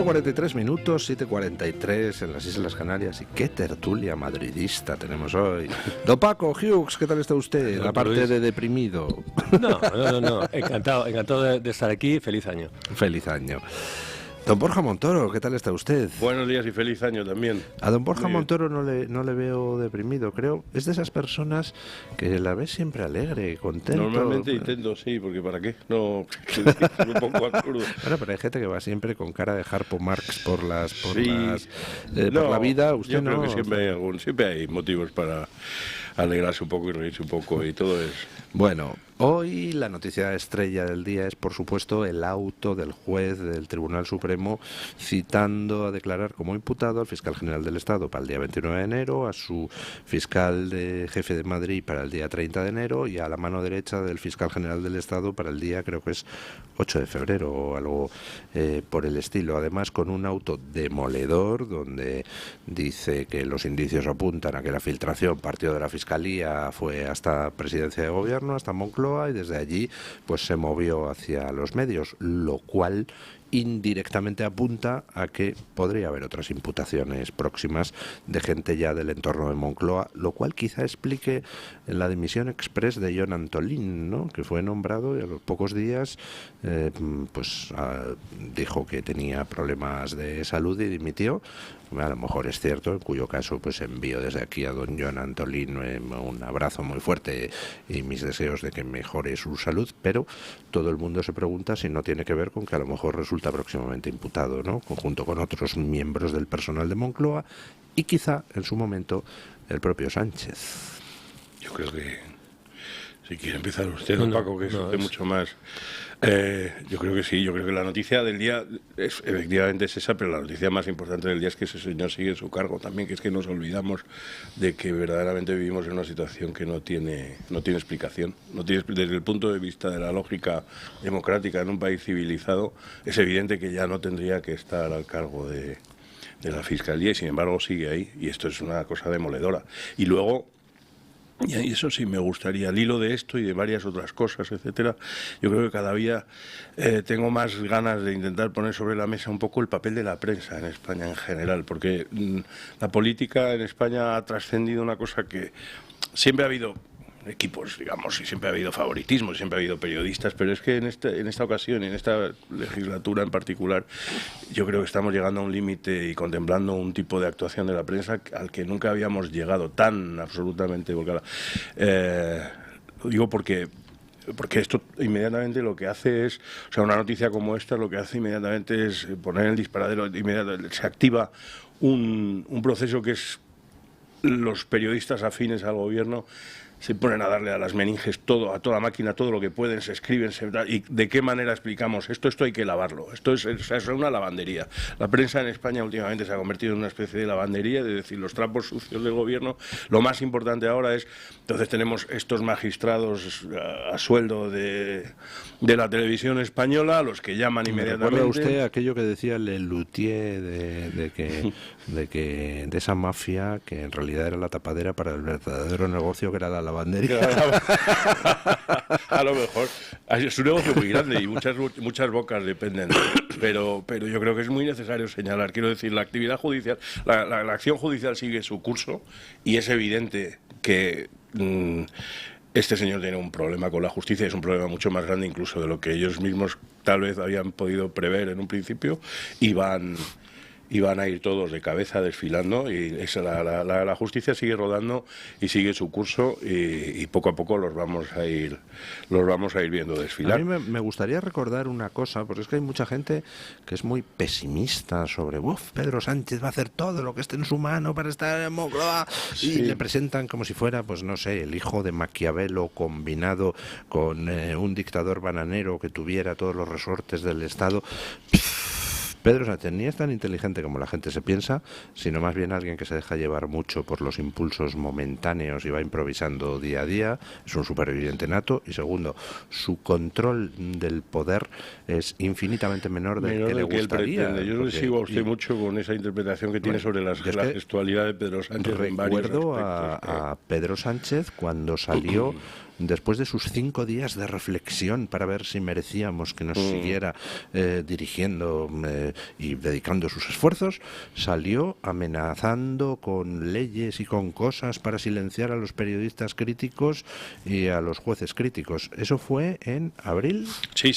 43 minutos, 7:43 en las Islas Canarias. Y qué tertulia madridista tenemos hoy. Don Paco Hughes, ¿qué tal está usted? Aparte de deprimido. No. Encantado de estar aquí. Feliz año. Feliz año. Don Borja Montoro, ¿qué tal está usted? Buenos días y feliz año también. A don Borja Montoro no le veo deprimido, creo. Es de esas personas que la ves siempre alegre, contento. Normalmente intento, sí, porque ¿para qué? No, es un poco absurdo. Bueno, pero hay gente que va siempre con cara de Harpo Marx por la vida. Usted yo no. Creo que siempre hay motivos para alegrarse un poco y reírse un poco y todo es... Bueno, hoy la noticia estrella del día es, por supuesto, el auto del juez del Tribunal Supremo citando a declarar como imputado al fiscal general del Estado para el día 29 de enero, a su fiscal jefe de Madrid para el día 30 de enero y a la mano derecha del fiscal general del Estado para el día, creo que es 8 de febrero o algo por el estilo. Además, con un auto demoledor donde dice que los indicios apuntan a que la filtración partió de la Fiscalía, fue hasta Presidencia de Gobierno, hasta Moncloa, y desde allí pues se movió hacia los medios, lo cual indirectamente apunta a que podría haber otras imputaciones próximas de gente ya del entorno de Moncloa, lo cual quizá explique la dimisión express de Jon Antolín, ¿no?, que fue nombrado y a los pocos días dijo que tenía problemas de salud y dimitió. A lo mejor es cierto, en cuyo caso pues envío desde aquí a don Jon Antolín un abrazo muy fuerte y mis deseos de que mejore su salud, pero todo el mundo se pregunta si no tiene que ver con que a lo mejor resulta próximamente imputado, ¿no?, junto con otros miembros del personal de Moncloa y quizá en su momento el propio Sánchez. Yo creo que si quiere empezar usted, don Paco, que es mucho más... yo creo que sí, yo creo que la noticia del día efectivamente es esa, pero la noticia más importante del día es que ese señor sigue en su cargo también, que es que nos olvidamos de que verdaderamente vivimos en una situación que no tiene explicación. Desde el punto de vista de la lógica democrática en un país civilizado, es evidente que ya no tendría que estar al cargo de la Fiscalía y sin embargo sigue ahí, y esto es una cosa demoledora. Y luego... Y eso sí me gustaría, al hilo de esto y de varias otras cosas, etcétera, yo creo que cada día tengo más ganas de intentar poner sobre la mesa un poco el papel de la prensa en España en general, porque la política en España ha trascendido una cosa que siempre ha habido equipos, digamos, y siempre ha habido favoritismo, siempre ha habido periodistas, pero es que en esta ocasión y en esta legislatura en particular yo creo que estamos llegando a un límite y contemplando un tipo de actuación de la prensa al que nunca habíamos llegado, tan absolutamente volcada. Lo digo porque esto inmediatamente lo que hace es, o sea, una noticia como esta lo que hace inmediatamente es poner el disparadero, inmediatamente se activa un proceso que es los periodistas afines al gobierno se ponen a darle a las meninges todo, a toda máquina, todo lo que pueden, se escriben, y de qué manera explicamos esto hay que lavarlo, esto es una lavandería. La prensa en España últimamente se ha convertido en una especie de lavandería, de decir, los trapos sucios del gobierno. Lo más importante ahora es, entonces tenemos estos magistrados a sueldo de la televisión española, los que llaman inmediatamente. ¿Recuerda usted aquello que decía Lelutier de esa mafia que en realidad era la tapadera para el verdadero negocio que era la lavandería? A lo mejor es un negocio muy grande y muchas bocas dependen, pero yo creo que es muy necesario señalar, quiero decir, la actividad judicial, la acción judicial sigue su curso y es evidente que este señor tiene un problema con la justicia, es un problema mucho más grande incluso de lo que ellos mismos tal vez habían podido prever en un principio, y van a ir todos de cabeza desfilando, y la justicia sigue rodando y sigue su curso, y poco a poco los vamos a ir viendo desfilar. A mí me gustaría recordar una cosa, porque es que hay mucha gente que es muy pesimista sobre Pedro Sánchez va a hacer todo lo que esté en su mano para estar en Moncloa, y le presentan como si fuera, pues no sé, el hijo de Maquiavelo combinado con un dictador bananero que tuviera todos los resortes del Estado. Pedro Sánchez ni es tan inteligente como la gente se piensa, sino más bien alguien que se deja llevar mucho por los impulsos momentáneos y va improvisando día a día. Es un superviviente nato. Y segundo, su control del poder es infinitamente menor del que le gustaría. Yo le sigo a usted mucho con esa interpretación que tiene sobre la gestualidad de Pedro Sánchez. Recuerdo a Pedro Sánchez cuando salió después de sus 5 días de reflexión para ver si merecíamos que nos siguiera dirigiendo y dedicando sus esfuerzos, salió amenazando con leyes y con cosas para silenciar a los periodistas críticos y a los jueces críticos. ¿Eso fue en abril? Sí.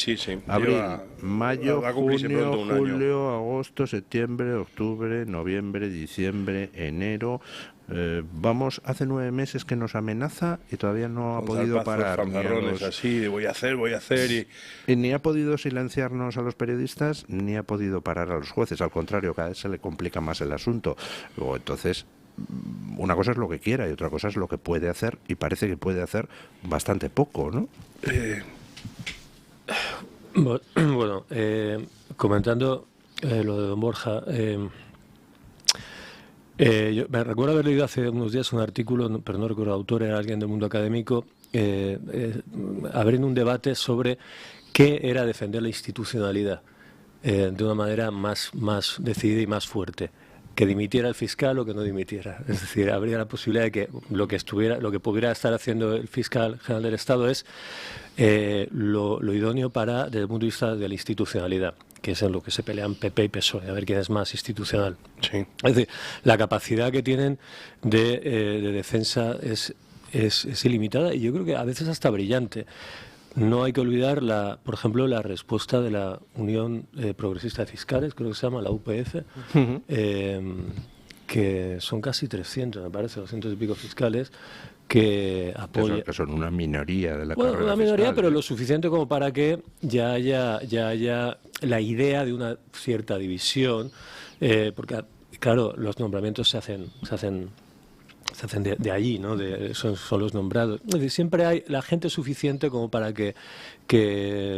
Abril, mayo, junio, julio, agosto, septiembre, octubre, noviembre, diciembre, enero. Vamos, hace 9 meses que nos amenaza y todavía no ha podido parar. Así, de voy a hacer y ni ha podido silenciarnos a los periodistas, ni ha podido parar a los jueces. Al contrario, cada vez se le complica más el asunto. Luego, entonces, una cosa es lo que quiera y otra cosa es lo que puede hacer, y parece que puede hacer bastante poco, ¿no? Bueno, comentando lo de don Borja, yo me recuerdo haber leído hace unos días un artículo, pero no recuerdo el autor, era alguien del mundo académico, abriendo un debate sobre qué era defender la institucionalidad de una manera más decidida y más fuerte. Que dimitiera el fiscal o que no dimitiera. Es decir, habría la posibilidad de que lo que pudiera estar haciendo el fiscal general del Estado es lo idóneo desde el punto de vista de la institucionalidad, que es en lo que se pelean PP y PSOE, a ver quién es más institucional. Sí. Es decir, la capacidad que tienen de defensa es ilimitada y yo creo que a veces hasta brillante. No hay que olvidar, por ejemplo, la respuesta de la Unión Progresista de Fiscales, creo que se llama la UPF, que son casi 300, me parece, 200 y pico fiscales, que apoyan... Que son una minoría de la carrera fiscal. Una minoría, pero lo suficiente como para que ya haya la idea de una cierta división, porque, claro, los nombramientos se hacen de allí, ¿no? Son los nombrados. Es decir, siempre hay la gente suficiente como para que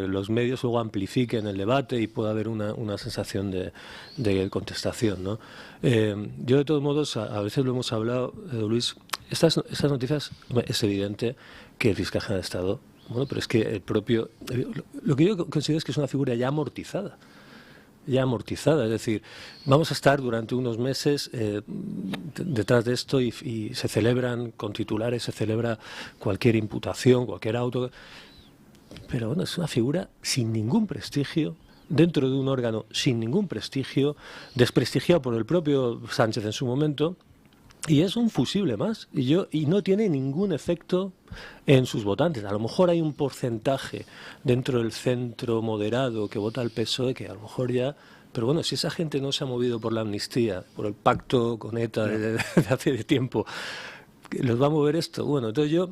los medios luego amplifiquen el debate y pueda haber una sensación de contestación, ¿no? Yo, de todos modos, a veces lo hemos hablado, Luis, estas noticias, es evidente que el fiscal general de Estado, bueno, pero es que el propio... Lo que yo considero es que es una figura ya amortizada, es decir, vamos a estar durante unos meses detrás de esto y se celebran con titulares, se celebra cualquier imputación, cualquier auto, pero bueno, es una figura sin ningún prestigio, dentro de un órgano sin ningún prestigio, desprestigiado por el propio Sánchez en su momento, y es un fusible más, y no tiene ningún efecto en sus votantes. A lo mejor hay un porcentaje dentro del centro moderado que vota al PSOE, que a lo mejor ya... Pero bueno, si esa gente no se ha movido por la amnistía, por el pacto con ETA de hace tiempo, ¿los va a mover esto? Bueno, entonces yo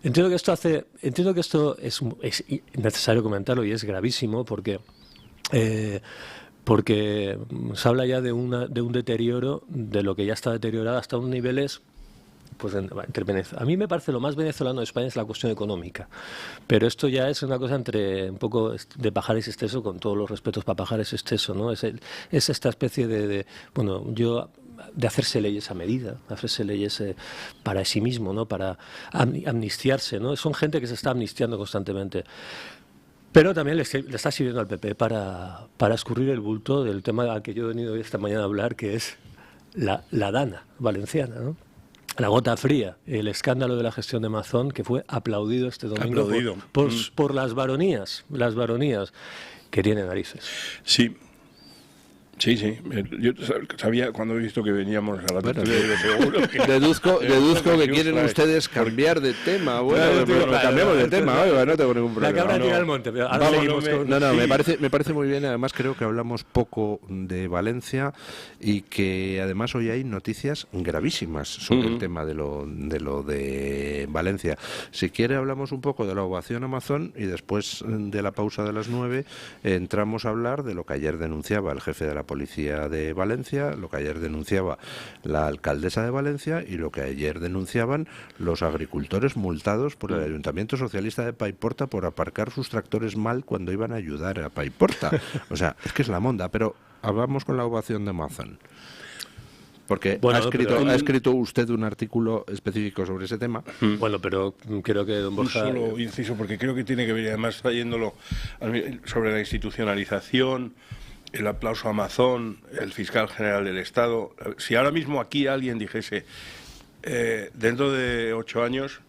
entiendo que esto es necesario comentarlo y es gravísimo porque se habla ya de un deterioro de lo que ya está deteriorado hasta unos niveles, pues a mí me parece lo más venezolano de España es la cuestión económica, pero esto ya es una cosa entre un poco de Pajares Esteso, con todos los respetos para Pajares Esteso, ¿no? Es esta especie de hacerse leyes a medida, hacerse leyes para sí mismo, ¿no? Para amnistiarse, ¿no? Son gente que se está amnistiando constantemente. Pero también le está sirviendo al PP para escurrir el bulto del tema al que yo he venido esta mañana a hablar, que es la Dana valenciana, ¿no? La gota fría, el escándalo de la gestión de Mazón, que fue aplaudido este domingo por las baronías que tiene narices. Sí. Yo sabía cuando he visto que veníamos a la tertulia, seguro que... Deduzco que quieren ustedes cambiar de tema. Bueno, pero cambiamos de tema, oiga, no tengo ningún problema. La cabra tira al monte, pero ahora seguimos con... me parece muy bien. Además, creo que hablamos poco de Valencia y que además hoy hay noticias gravísimas sobre el tema de lo de Valencia. Si quiere, hablamos un poco de la ovación a Mazón y después de la pausa de las 9 entramos a hablar de lo que ayer denunciaba el jefe de la Policía de Valencia, lo que ayer denunciaba la alcaldesa de Valencia y lo que ayer denunciaban los agricultores multados por el Ayuntamiento Socialista de Paiporta por aparcar sus tractores mal cuando iban a ayudar a Paiporta. O sea, es que es la monda, pero hablamos con la ovación de Mazón. Porque ha escrito usted un artículo específico sobre ese tema. Bueno, pero creo que don Borja... Solo inciso, porque creo que tiene que ver, además trayéndolo sobre la institucionalización, el aplauso a Mazón, el fiscal general del Estado. Si ahora mismo aquí alguien dijese, dentro de 8 años,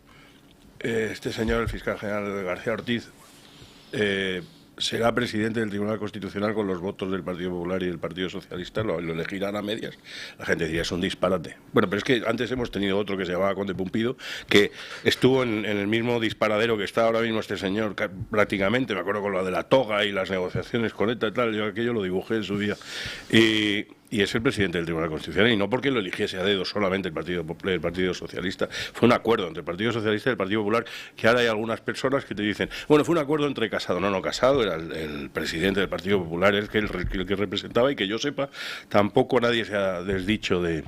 este señor, el fiscal general García Ortiz, será presidente del Tribunal Constitucional con los votos del Partido Popular y del Partido Socialista, lo elegirán a medias. La gente diría, es un disparate. Bueno, pero es que antes hemos tenido otro que se llamaba Conde Pumpido, que estuvo en el mismo disparadero que está ahora mismo este señor, prácticamente, me acuerdo con lo de la toga y las negociaciones con ETA y tal, yo aquello lo dibujé en su día. Y es el presidente del Tribunal Constitucional, y no porque lo eligiese a dedo solamente el Partido Socialista. Fue un acuerdo entre el Partido Socialista y el Partido Popular, que ahora hay algunas personas que te dicen, bueno, fue un acuerdo entre Casado. No, Casado era el presidente del Partido Popular, el que representaba, y que yo sepa, tampoco nadie se ha desdicho de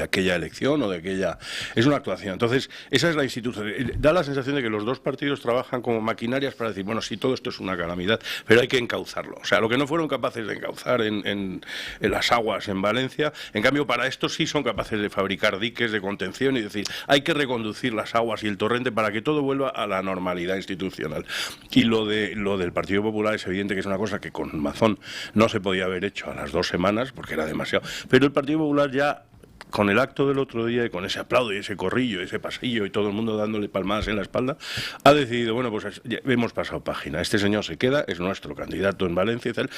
aquella elección o de aquella... Es una actuación. Entonces, esa es la institución. Da la sensación de que los dos partidos trabajan como maquinarias para decir, bueno, sí, todo esto es una calamidad, pero hay que encauzarlo. O sea, lo que no fueron capaces de encauzar en las aguas en Valencia, en cambio, para esto sí son capaces de fabricar diques de contención y decir, hay que reconducir las aguas y el torrente para que todo vuelva a la normalidad institucional. Y lo del Partido Popular es evidente que es una cosa que con Mazón no se podía haber hecho a las 2 semanas, porque era demasiado. Pero el Partido Popular ya, con el acto del otro día y con ese aplauso y ese corrillo, ese pasillo y todo el mundo dándole palmadas en la espalda, ha decidido, bueno, pues ya hemos pasado página, este señor se queda, es nuestro candidato en Valencia y tal.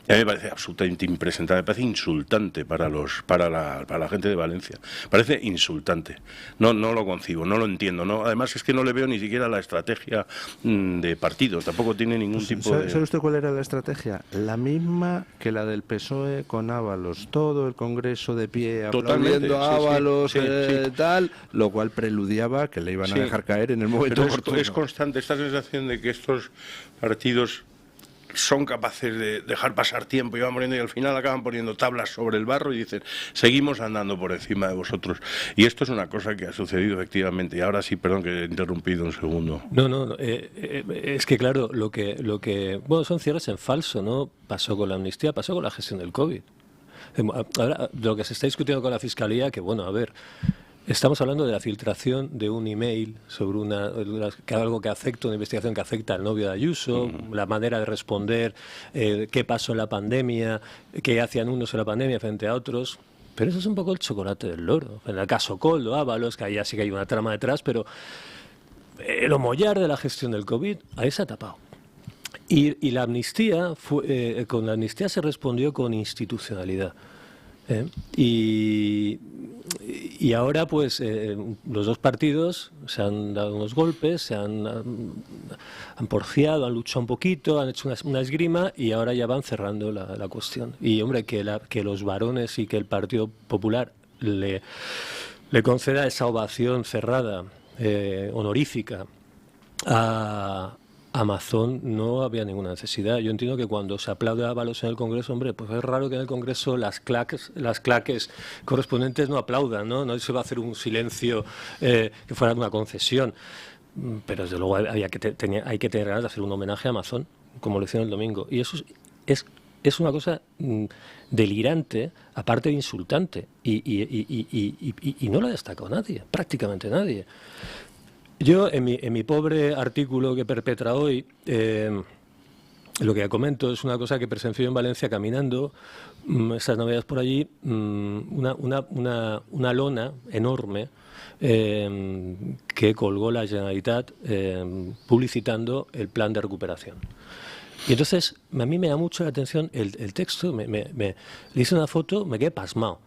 Y a mí me parece absolutamente impresentable, me parece insultante para la gente de Valencia, parece insultante, no lo concibo, no lo entiendo, no, además es que no le veo ni siquiera la estrategia de partido, tampoco tiene ningún tipo de... ¿Sabe usted cuál era la estrategia? La misma que la del PSOE con Ábalos, todo el Congreso de pie, aplaudiendo a Ábalos, tal, lo cual preludiaba que le iban a dejar caer en el momento oportuno. Es constante esta sensación de que estos partidos son capaces de dejar pasar tiempo y van poniendo, y al final acaban poniendo tablas sobre el barro y dicen, seguimos andando por encima de vosotros. Y esto es una cosa que ha sucedido efectivamente. Y ahora sí, perdón que he interrumpido un segundo. No, es que claro, lo que bueno, son cierres en falso, ¿no? Pasó con la amnistía, pasó con la gestión del COVID. Ahora, lo que se está discutiendo con la Fiscalía, que bueno, a ver, estamos hablando de la filtración de un email sobre algo que afecta, una investigación que afecta al novio de Ayuso, la manera de responder, qué pasó en la pandemia, qué hacían unos en la pandemia frente a otros. Pero eso es un poco el chocolate del loro. En el caso Koldo, Ábalos, que ahí sí que hay una trama detrás, pero el homollar de la gestión del COVID, ahí se ha tapado. Y la amnistía, con la amnistía se respondió con institucionalidad. Y ahora, pues, los dos partidos se han dado unos golpes, se han porfiado, han luchado un poquito, han hecho una esgrima y ahora ya van cerrando la cuestión. Y, hombre, que los varones y que el Partido Popular le conceda esa ovación cerrada, honorífica, a Mazón, no había ninguna necesidad. Yo entiendo que cuando se aplaude a Ábalos en el Congreso, hombre, pues es raro que en el Congreso las claques correspondientes no aplaudan, ¿no? No se va a hacer un silencio que fuera una concesión. Pero desde luego hay que tener ganas de hacer un homenaje a Mazón, como lo hicieron el domingo. Y eso es una cosa delirante, aparte de insultante. Y no lo ha destacado nadie, prácticamente nadie. Yo, en mi pobre artículo que perpetra hoy, lo que ya comento es una cosa que presenció en Valencia caminando, esas navidades por allí, una lona enorme que colgó la Generalitat publicitando el plan de recuperación. Y entonces, a mí me da mucho la atención el texto, le hice una foto, me quedé pasmado.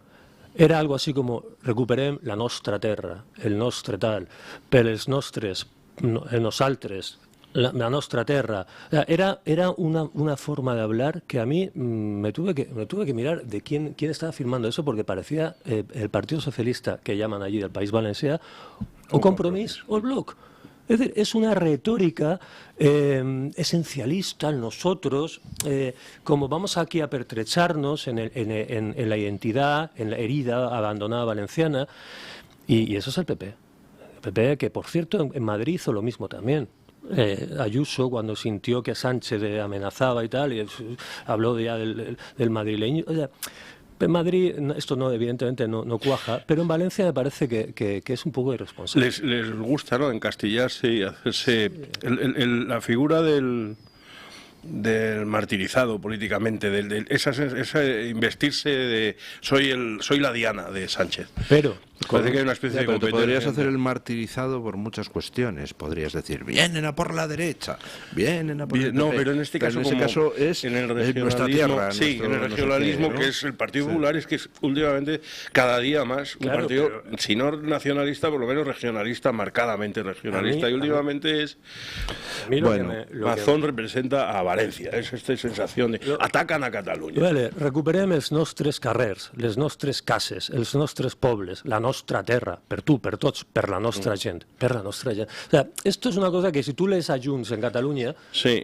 Era algo así como, recuperem la nostra terra, el nostre tal, per els nostres, el nosaltres, la nostra terra. Era una forma de hablar que a mí me tuve que mirar de quién estaba firmando eso, porque parecía el Partido Socialista, que llaman allí del País Valencià, o Compromís o el Bloc. Es decir, es una retórica esencialista en nosotros, como vamos aquí a pertrecharnos en la identidad, en la herida abandonada valenciana, y eso es el PP. El PP, que por cierto en Madrid hizo lo mismo también. Ayuso, cuando sintió que Sánchez amenazaba y tal, y habló ya del madrileño. O sea, en Madrid esto no, evidentemente no cuaja, pero en Valencia me parece que es un poco irresponsable. Les gusta, ¿no?, encastillarse y hacerse... la figura del martirizado políticamente, esa investirse de soy la Diana de Sánchez. Pero Parece que hay una especie de competencia. Podrías hacer el martirizado por muchas cuestiones. Podrías decir, vienen a por la derecha, vienen a por el PP. No, pero en este caso, es en el nuestra regionalismo, tierra. sí, en el regionalismo, ¿no? Que es el Partido Popular, es que es últimamente cada día más un partido, si no nacionalista, por lo menos regionalista, marcadamente regionalista. Y últimamente es... Mazón representa a Valencia, es esta sensación de atacan a Cataluña. Vale, recuperem els nostres carrers, les nostres cases, els nostres pobles, la nostra terra, per tu, per tots, per la nostra gent, per la nostra gent. O sea, esto es una cosa que si tú lees a Junts en Cataluña... Sí,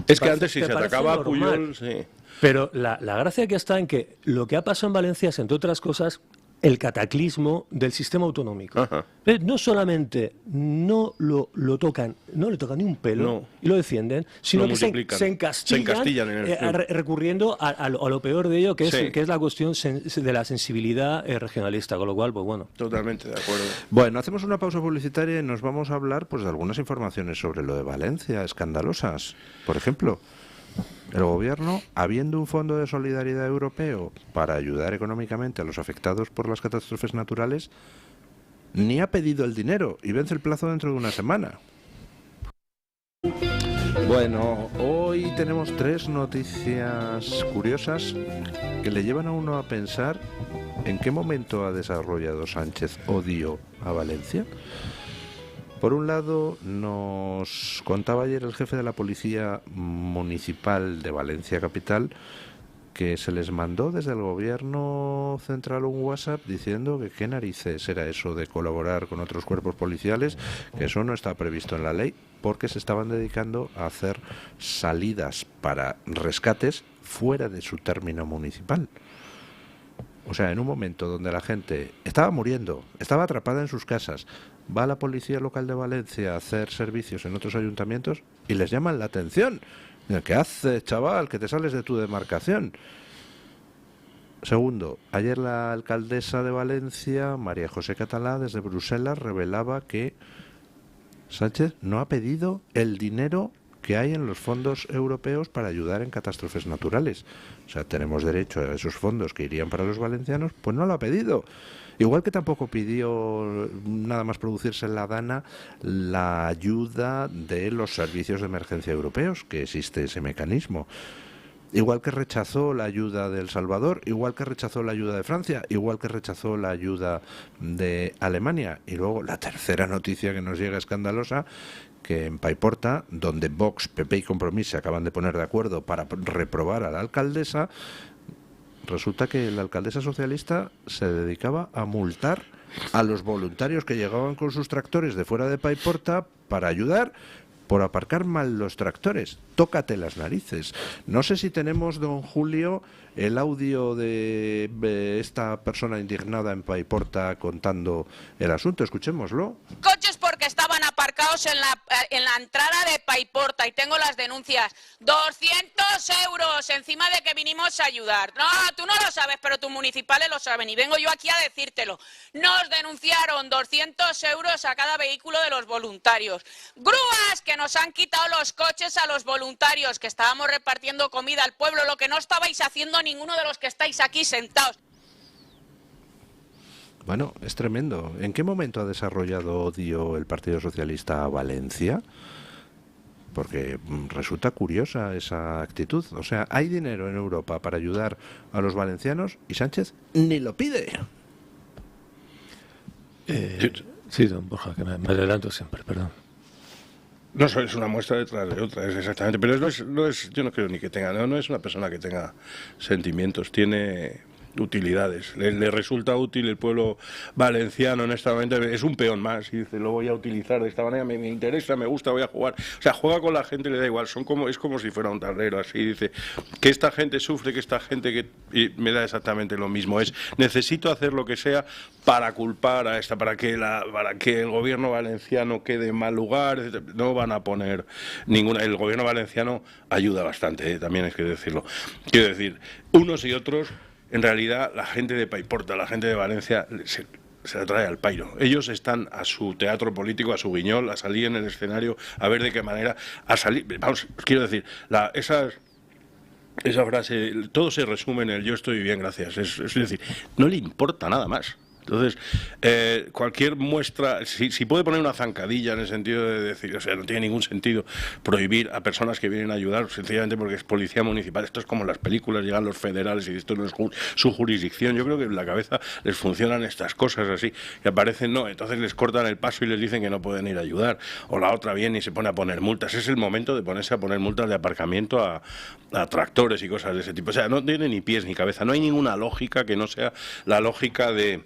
es que antes si se atacaba a Puyol... Sí. Pero la gracia que está en que lo que ha pasado en Valencia es, entre otras cosas, el cataclismo del sistema autonómico. Ajá. No solamente no lo tocan, no le tocan ni un pelo y lo defienden, sino que se encastillan recurriendo a lo peor de ello, que es la cuestión de la sensibilidad regionalista, con lo cual, pues bueno. Totalmente de acuerdo. Bueno, hacemos una pausa publicitaria y nos vamos a hablar pues de algunas informaciones sobre lo de Valencia, escandalosas. Por ejemplo, el gobierno, habiendo un fondo de solidaridad europeo para ayudar económicamente a los afectados por las catástrofes naturales, ni ha pedido el dinero y vence el plazo dentro de una semana. Bueno, hoy tenemos 3 noticias curiosas que le llevan a uno a pensar en qué momento ha desarrollado Sánchez odio a Valencia. Por un lado, nos contaba ayer el jefe de la Policía Municipal de Valencia Capital que se les mandó desde el gobierno central un WhatsApp diciendo que qué narices era eso de colaborar con otros cuerpos policiales, que eso no está previsto en la ley, porque se estaban dedicando a hacer salidas para rescates fuera de su término municipal. O sea, en un momento donde la gente estaba muriendo, estaba atrapada en sus casas, va la policía local de Valencia a hacer servicios en otros ayuntamientos y les llaman la atención. ¿Qué haces, chaval? Que te sales de tu demarcación. Segundo, ayer la alcaldesa de Valencia, María José Catalá, desde Bruselas, revelaba que Sánchez no ha pedido el dinero que hay en los fondos europeos para ayudar en catástrofes naturales. O sea, tenemos derecho a esos fondos que irían para los valencianos, pues no lo ha pedido. Igual que tampoco pidió, nada más producirse en la Dana, la ayuda de los servicios de emergencia europeos, que existe ese mecanismo. Igual que rechazó la ayuda de El Salvador, igual que rechazó la ayuda de Francia, igual que rechazó la ayuda de Alemania. Y luego la tercera noticia que nos llega escandalosa, que en Paiporta, donde Vox, PP y Compromís se acaban de poner de acuerdo para reprobar a la alcaldesa, resulta que la alcaldesa socialista se dedicaba a multar a los voluntarios que llegaban con sus tractores de fuera de Paiporta para ayudar por aparcar mal los tractores. Tócate las narices. No sé si tenemos, don Julio, el audio de esta persona indignada en Paiporta contando el asunto. Escuchémoslo. Coches porque estaban aparcados en la entrada de Paiporta y tengo las denuncias. 200 euros encima de que vinimos a ayudar. No, tú no lo sabes, pero tus municipales lo saben y vengo yo aquí a decírtelo. Nos denunciaron 200 euros a cada vehículo de los voluntarios. Grúas que nos han quitado los coches a los voluntarios, que estábamos repartiendo comida al pueblo, lo que no estabais haciendo ninguno de los que estáis aquí sentados. Bueno, es tremendo. ¿En qué momento ha desarrollado odio el Partido Socialista a Valencia? Porque resulta curiosa esa actitud. O sea, hay dinero en Europa para ayudar a los valencianos y Sánchez ni lo pide. Sí, don Borja, que me adelanto siempre, perdón. No, es una muestra detrás de otra, es exactamente. Pero no es, yo no creo ni que tenga, no es una persona que tenga sentimientos, tiene utilidades. Le resulta útil el pueblo valenciano, honestamente, es un peón más y dice, lo voy a utilizar de esta manera, me interesa, me gusta, voy a jugar. O sea, juega con la gente, le da igual, es como si fuera un tablero, así dice, que esta gente sufre, que esta gente y me da exactamente lo mismo, necesito hacer lo que sea para culpar a esta, para que el gobierno valenciano quede en mal lugar, etc. No van a poner ninguna, el gobierno valenciano ayuda bastante, también hay que decirlo. Quiero decir, unos y otros, en realidad, la gente de Paiporta, la gente de Valencia, se la trae al pairo. Ellos están a su teatro político, a su guiñol, a salir en el escenario, a ver de qué manera, a salir. Vamos, quiero decir, esa frase, todo se resume en el yo estoy bien, gracias. Es decir, no le importa nada más. Entonces, cualquier muestra, si puede poner una zancadilla en el sentido de decir, o sea, no tiene ningún sentido prohibir a personas que vienen a ayudar, sencillamente porque es policía municipal. Esto es como en las películas, llegan los federales y esto no es su jurisdicción. Yo creo que en la cabeza les funcionan estas cosas así, que aparecen, no, entonces les cortan el paso y les dicen que no pueden ir a ayudar. O la otra viene y se pone a poner multas. Es el momento de ponerse a poner multas de aparcamiento a tractores y cosas de ese tipo. O sea, no tiene ni pies ni cabeza. No hay ninguna lógica que no sea la lógica de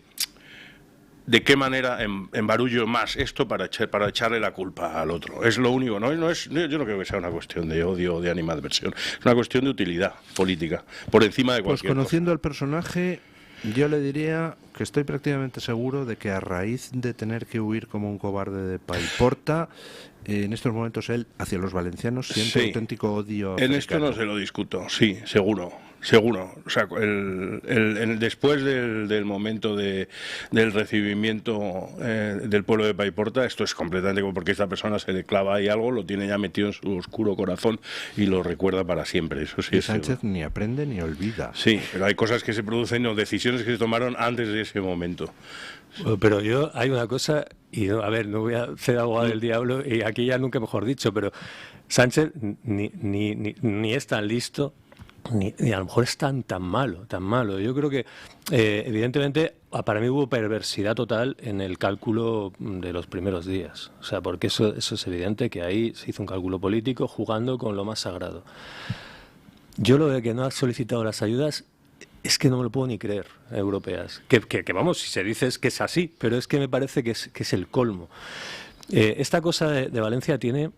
qué manera embarullo más esto para echarle la culpa al otro. Es lo único, yo no creo que sea una cuestión de odio o de animadversión, es una cuestión de utilidad política, por encima de cualquier cosa. Pues conociendo al personaje, yo le diría que estoy prácticamente seguro de que a raíz de tener que huir como un cobarde de Paiporta, en estos momentos él hacia los valencianos siente auténtico odio africano. En esto no se lo discuto, sí, seguro. O sea, después del momento del recibimiento del pueblo de Paiporta, esto es completamente como porque esta persona se le clava ahí algo, lo tiene ya metido en su oscuro corazón y lo recuerda para siempre. Eso sí. Y Sánchez ni aprende ni olvida. Sí, pero hay cosas que se producen o decisiones que se tomaron antes de ese momento. Pero hay una cosa, y no voy a hacer abogado del diablo, y aquí ya nunca mejor dicho, pero Sánchez ni es tan listo, ni a lo mejor es tan malo. Yo creo que, evidentemente, para mí hubo perversidad total en el cálculo de los primeros días. O sea, porque eso es evidente, que ahí se hizo un cálculo político jugando con lo más sagrado. Yo lo de que no ha solicitado las ayudas es que no me lo puedo ni creer, europeas. Que vamos, si se dice es que es así, pero es que me parece que es el colmo. Esta cosa de Valencia tiene...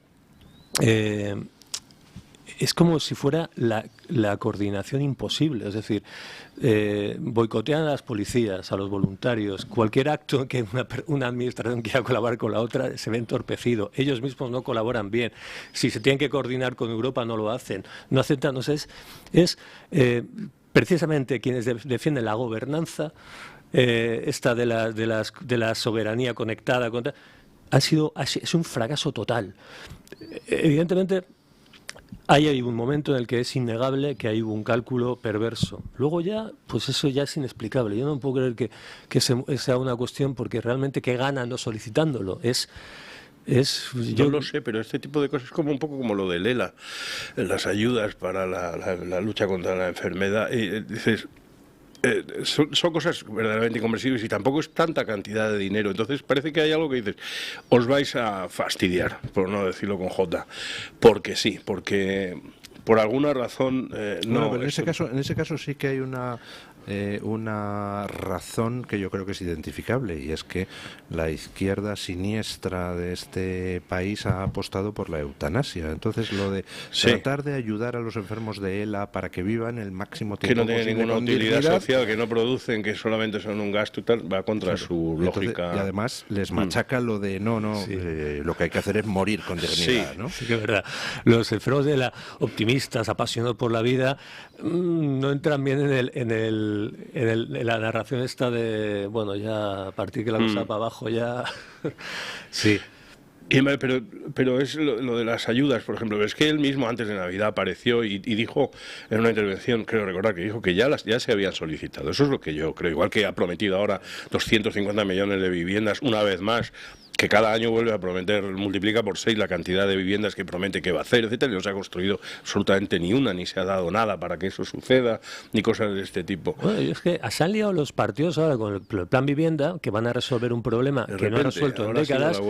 es como si fuera la coordinación imposible, es decir, boicotean a las policías, a los voluntarios, cualquier acto en que una administración quiera colaborar con la otra se ve entorpecido, ellos mismos no colaboran bien, si se tienen que coordinar con Europa no lo hacen, no aceptan, no sé, precisamente quienes defienden la gobernanza, esta de la soberanía conectada, es un fracaso total. Evidentemente, hay un momento en el que es innegable que hay un cálculo perverso. Luego ya, pues eso ya es inexplicable. Yo no puedo creer que sea una cuestión, porque realmente ¿qué gana no solicitándolo? Yo lo sé, pero este tipo de cosas es como un poco como lo del ELA, las ayudas para la lucha contra la enfermedad. Dices, son cosas verdaderamente incomprensibles y tampoco es tanta cantidad de dinero. Entonces parece que hay algo que dices, os vais a fastidiar, por no decirlo con J, porque sí, porque por alguna razón no. Pero en ese caso sí que hay una razón que yo creo que es identificable, y es que la izquierda siniestra de este país ha apostado por la eutanasia. Entonces lo de tratar de ayudar a los enfermos de ELA para que vivan el máximo tiempo posible, que no tienen ninguna utilidad social, que no producen, que solamente son un gasto y tal, va contra su lógica. Y además les machaca lo de lo que hay que hacer es morir con dignidad, ¿no? Sí, que es verdad. Los enfermos de ELA, optimistas, apasionados por la vida, no entran bien en la narración esta de, bueno, ya a partir que la cosa para abajo ya... sí. Pero es lo de las ayudas, por ejemplo. Es que él mismo antes de Navidad apareció y dijo en una intervención, creo recordar, que dijo que ya se habían solicitado. Eso es lo que yo creo. Igual que ha prometido ahora 250 millones de viviendas, una vez más, que cada año vuelve a prometer, multiplica por 6 la cantidad de viviendas que promete que va a hacer, etcétera, y no se ha construido absolutamente ni una, ni se ha dado nada para que eso suceda, ni cosas de este tipo. Bueno, y es que se han liado los partidos ahora con el plan vivienda, que van a resolver un problema que no han resuelto en décadas,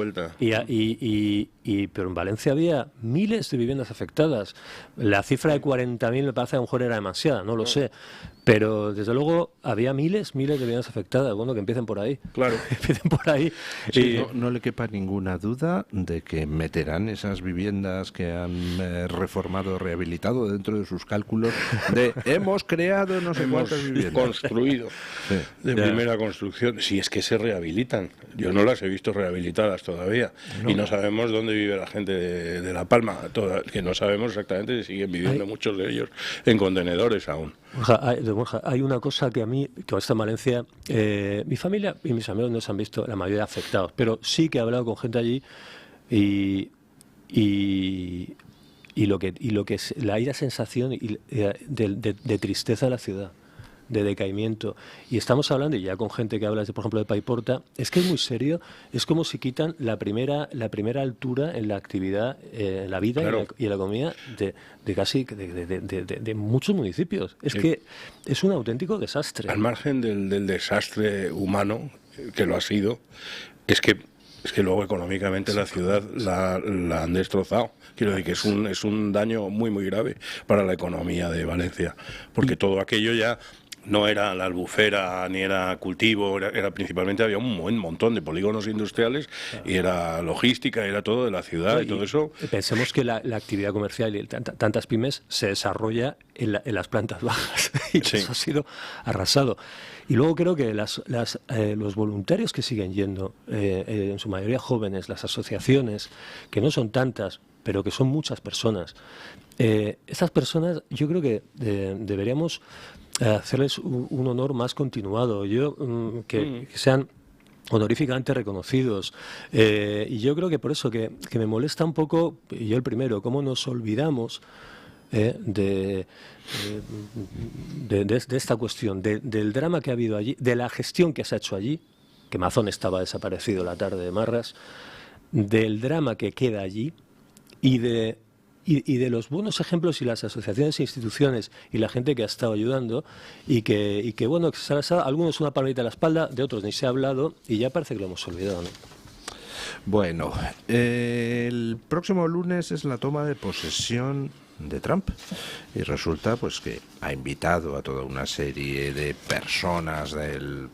pero en Valencia había miles de viviendas afectadas. La cifra de 40.000 me parece que a lo mejor era demasiada, no lo sé. Pero desde luego había miles de viviendas afectadas. Bueno, que empiecen por ahí. Claro. Empiecen por ahí. Sí, no le quepa ninguna duda de que meterán esas viviendas que han reformado, rehabilitado dentro de sus cálculos de hemos creado no sé cuántas viviendas. Construido de primera construcción. Si es que se rehabilitan. Yo no las he visto rehabilitadas todavía. Y no sabemos dónde vive la gente de La Palma. Que no sabemos exactamente si siguen viviendo muchos de ellos en contenedores aún. Hay una cosa que a mí, con esta Valencia, mi familia y mis amigos no se han visto la mayoría afectados, pero sí que he hablado con gente allí y lo que es la sensación de tristeza de la ciudad. decaimiento. Y estamos hablando, y ya con gente que habla, por ejemplo, de Paiporta, es que es muy serio, es como si quitan la primera altura en la actividad, en la vida y en la economía de casi de muchos municipios. Es que es un auténtico desastre. Al margen del desastre humano, que lo ha sido, es que luego económicamente la ciudad la han destrozado. Quiero decir que es un daño muy, muy grave para la economía de Valencia, porque todo aquello ya no era la albufera ni era cultivo, era principalmente, había un buen montón de polígonos industriales y era logística, era todo de la ciudad y todo eso. Pensemos que la actividad comercial y tantas pymes se desarrolla en las plantas bajas y eso ha sido arrasado. Y luego creo que los voluntarios que siguen yendo, en su mayoría jóvenes, las asociaciones, que no son tantas, pero que son muchas personas, estas personas yo creo que deberíamos hacerles un honor más continuado, que sean honoríficamente reconocidos. Y yo creo que por eso que me molesta un poco, y yo el primero, cómo nos olvidamos de esta cuestión, del drama que ha habido allí, de la gestión que se ha hecho allí, que Mazón estaba desaparecido la tarde de Marras, del drama que queda allí y de los buenos ejemplos y las asociaciones e instituciones y la gente que ha estado ayudando y que bueno, que se les ha dado, algunos una palmadita a la espalda, de otros ni se ha hablado y ya parece que lo hemos olvidado, ¿no? Bueno, el próximo lunes es la toma de posesión de Trump y resulta pues que ha invitado a toda una serie de personas del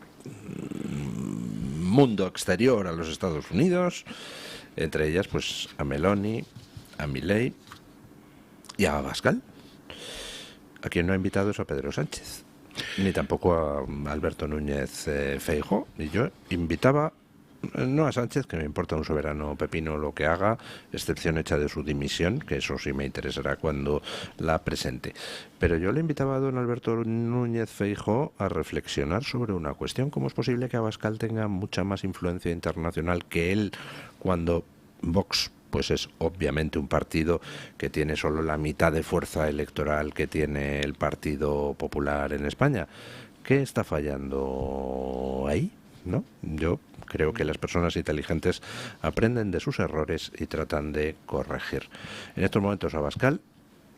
mundo exterior a los Estados Unidos, entre ellas pues a Meloni, a Milei y a Abascal. A quien no ha invitado es a Pedro Sánchez, ni tampoco a Alberto Núñez Feijóo. Y yo invitaba no a Sánchez, que me importa un soberano pepino lo que haga, excepción hecha de su dimisión, que eso sí me interesará cuando la presente. Pero yo le invitaba a don Alberto Núñez Feijóo a reflexionar sobre una cuestión: ¿cómo es posible que Abascal tenga mucha más influencia internacional que él, cuando Vox pues es obviamente un partido que tiene solo la mitad de fuerza electoral que tiene el Partido Popular en España? ¿Qué está fallando ahí? ¿No? Yo creo que las personas inteligentes aprenden de sus errores y tratan de corregir. En estos momentos Abascal,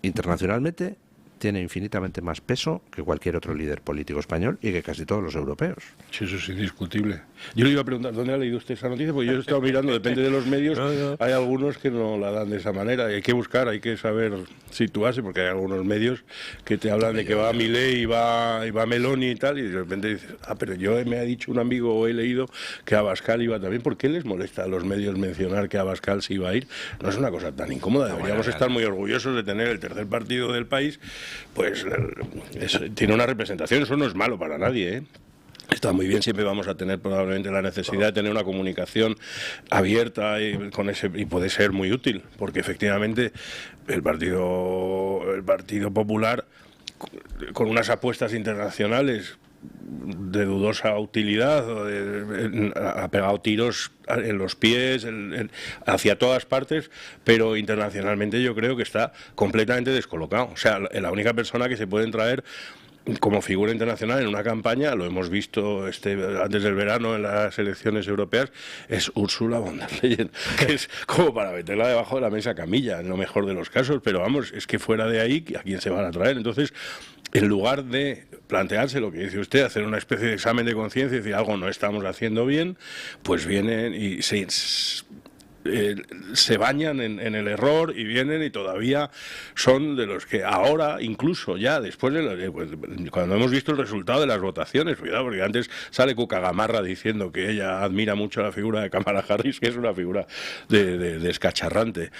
internacionalmente, tiene infinitamente más peso que cualquier otro líder político español y que casi todos los europeos. Sí, eso es indiscutible. Yo le iba a preguntar, ¿dónde ha leído usted esa noticia? Porque yo he estado mirando, depende de los medios, hay algunos que no la dan de esa manera. Hay que buscar, hay que saber situarse, porque hay algunos medios que te hablan de que va Milei y va Meloni y tal, y de repente dices, pero yo me ha dicho un amigo o he leído que Abascal iba también. ¿Por qué les molesta a los medios mencionar que Abascal se iba a ir? No es una cosa tan incómoda. Deberíamos estar muy orgullosos de tener el tercer partido del país. Pues tiene una representación, eso no es malo para nadie, ¿eh? Está muy bien, siempre vamos a tener probablemente la necesidad de tener una comunicación abierta y puede ser muy útil, porque efectivamente el Partido Popular, con unas apuestas internacionales de dudosa utilidad, ha pegado tiros en los pies, hacia todas partes, pero internacionalmente yo creo que está completamente descolocado. O sea, la única persona que se pueden traer como figura internacional en una campaña, lo hemos visto antes del verano en las elecciones europeas, es Ursula von der Leyen, que es como para meterla debajo de la mesa camilla, en lo mejor de los casos, pero vamos, es que fuera de ahí, ¿a quién se van a traer? Entonces, en lugar de plantearse lo que dice usted, hacer una especie de examen de conciencia y decir algo no estamos haciendo bien, pues vienen y se bañan en el error y vienen y todavía son de los que ahora, incluso ya después cuando hemos visto el resultado de las votaciones, cuidado, porque antes sale Cuca Gamarra diciendo que ella admira mucho la figura de Kamala Harris, que es una figura de descacharrante,